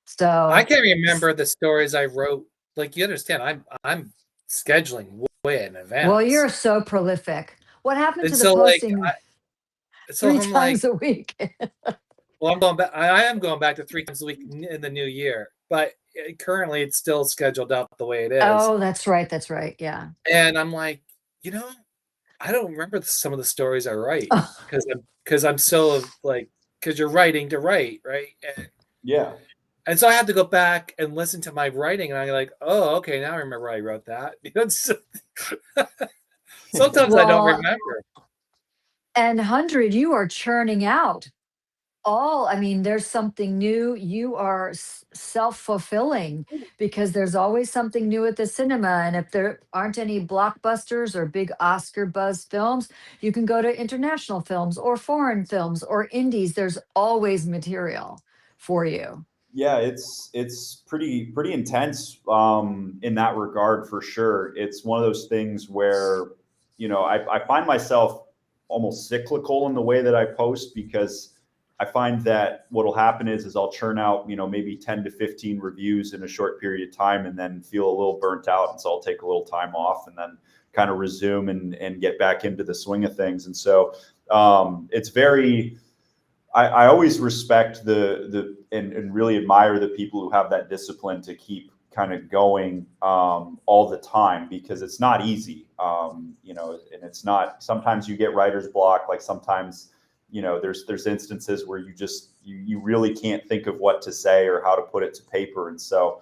So I can't remember the stories I wrote. You understand, I'm scheduling way in advance. Well, you're so prolific. What happened to the posting 3 times a week? Well, I'm going back. I am going back to 3 times a week in the new year, but currently it's still scheduled out the way it is. Oh, that's right. That's right. Yeah. And I'm like, I don't remember some of the stories I write because I'm so because you're writing to write, right? And so I had to go back and listen to my writing, and I'm like, oh, okay, now I remember I wrote that. Sometimes I don't remember. And 100, you are churning out. There's something new. You are self-fulfilling, because there's always something new at the cinema. And if there aren't any blockbusters or big Oscar buzz films, you can go to international films or foreign films or indies. There's always material for you. Yeah, it's pretty intense in that regard, for sure. It's one of those things where, I find myself almost cyclical in the way that I post, because I find that what will happen is I'll churn out, maybe 10 to 15 reviews in a short period of time, and then feel a little burnt out. And so I'll take a little time off and then kind of resume and get back into the swing of things. And so it's very, I always respect and really admire the people who have that discipline to keep kind of going all the time, because it's not easy, and it's not, sometimes you get writer's block. Sometimes, there's instances where you really can't think of what to say or how to put it to paper. And so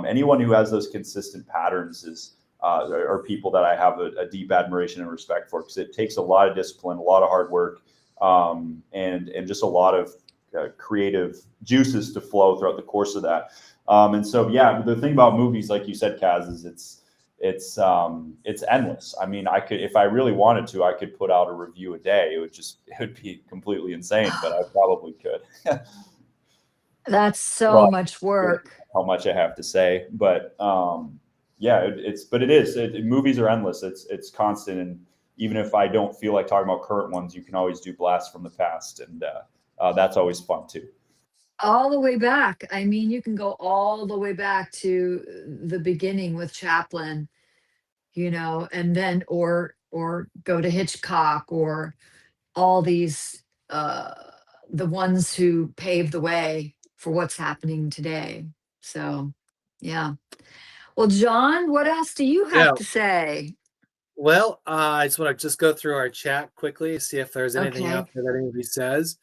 anyone who has those consistent patterns are people that I have a deep admiration and respect for, because it takes a lot of discipline, a lot of hard work, and just a lot of creative juices to flow throughout the course of that. And so, the thing about movies, like you said, Kaz, is it's endless. I mean, if I really wanted to, I could put out a review a day. It would be completely insane, but I probably could. That's so Well, much work. how much I have to say, but yeah, it is. Movies are endless. It's constant, and even if I don't feel like talking about current ones, you can always do blasts from the past, and that's always fun too. All the way back. I mean, you can go all the way back to the beginning with Chaplin, and then or go to Hitchcock or all these the ones who paved the way for what's happening today. So, yeah. Well, John, what else do you Yeah. have to say? Well, I just want to go through our chat quickly, see if there's anything Okay. out there that anybody says.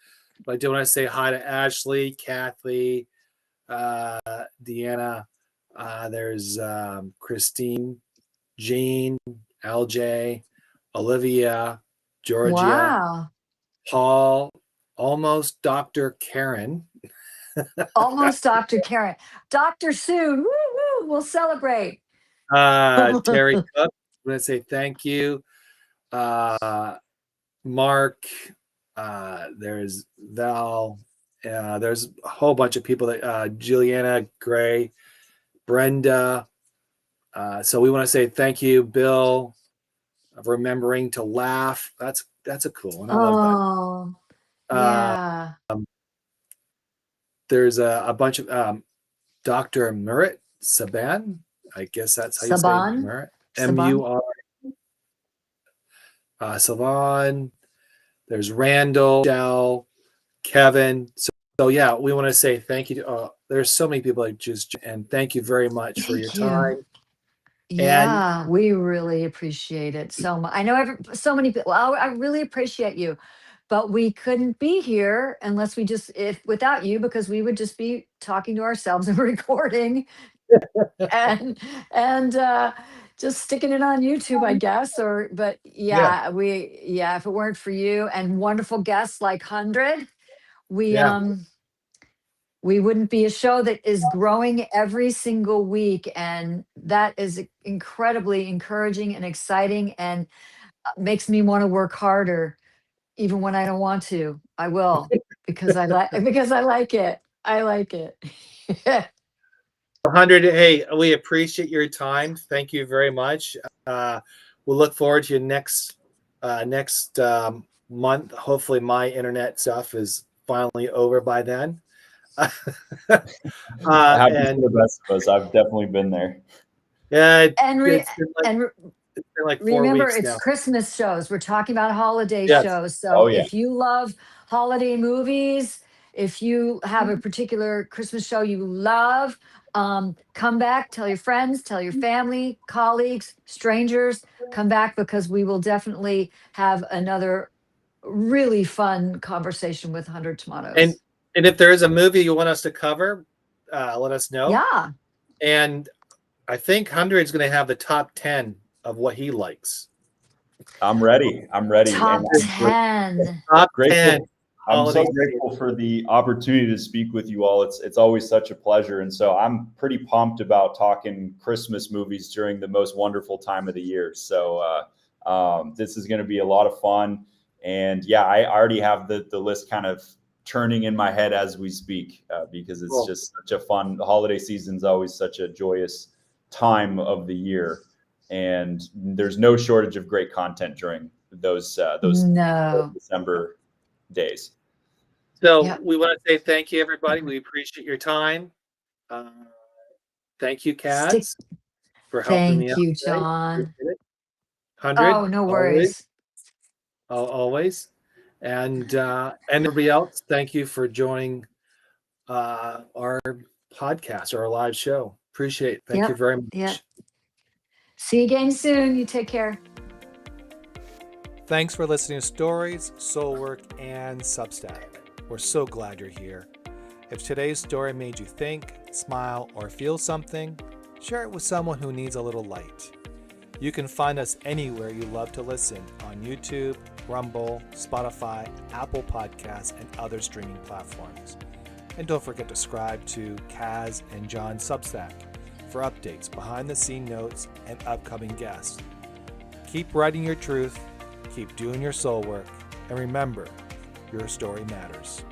But I do want to say hi to Ashley, Kathy, Deanna. There's Christine, Jean, LJ, Olivia, Georgia, Wow. Paul, almost Dr. Karen. Almost Dr. Karen. Dr. Soon. Woo woo. We'll celebrate. Terry Cook. I'm going to say thank you. Mark. There's Val. There's a whole bunch of people that Juliana Gray, Brenda. So we want to say thank you, Bill, of remembering to laugh. That's a cool one. I love that. Oh, Uh, yeah. there's a bunch of Dr. Murat Saban. I guess that's how you say Saban. Murat. Saban. MUR. Savan. There's Randall, Michelle, Kevin. So yeah, we want to say thank you to. There's so many people and thank you very much for your Thank you. time. And Yeah, we really appreciate it so much. I know so many people. Well, I really appreciate you, but we couldn't be here unless if without you, because we would just be talking to ourselves and recording and just sticking it on YouTube, I guess. But yeah, if it weren't for you and wonderful guests like 100, we yeah, we wouldn't be a show that is growing every single week. And that is incredibly encouraging and exciting and makes me want to work harder. Even when I don't want to, I will because because I like it. I like it. 100. Hey, we appreciate your time. Thank you very much. We'll look forward to your next month. Hopefully, my internet stuff is finally over by then. Happens And to the best of us. I've definitely been there. yeah, and it's been like 4 remember, weeks it's now. Christmas shows. We're talking about holiday Yes. shows. Oh, So yeah. if you love holiday movies, if you have a particular Christmas show you love, come back, tell your friends, tell your family, colleagues, strangers, come back because we will definitely have another really fun conversation with 100 And Tomatoes. if there is a movie you want us to cover, let us know. Yeah. And I think 100 is going to have the top 10 of what he likes. I'm ready. Top And 10. Top grateful. 10. I'm so holiday grateful for the opportunity to speak with you all. It's always such a pleasure. And so I'm pretty pumped about talking Christmas movies during the most wonderful time of the year. So this is going to be a lot of fun. And yeah, I already have the list kind of turning in my head as we speak because it's Cool. just such a fun, the holiday season is always such a joyous time of the year. And there's no shortage of great content during those No. December days. So Yep. we want to say thank you, everybody. We appreciate your time. Thank you, Kaz, for helping me Thank out you, today. John. 100, Oh, no always, worries. always. And everybody else, thank you for joining our podcast or our live show. Appreciate it. Thank you Yep. very Yep. much. See you again soon. You take care. Thanks for listening to Stories, Soulwork, and Substack. We're so glad you're here. If today's story made you think, smile, or feel something, share it with someone who needs a little light. You can find us anywhere you love to listen on YouTube, Rumble, Spotify, Apple Podcasts, and other streaming platforms. And don't forget to subscribe to Kaz and John Substack for updates, behind-the-scene notes, and upcoming guests. Keep writing your truth, keep doing your soul work, and remember, your story matters.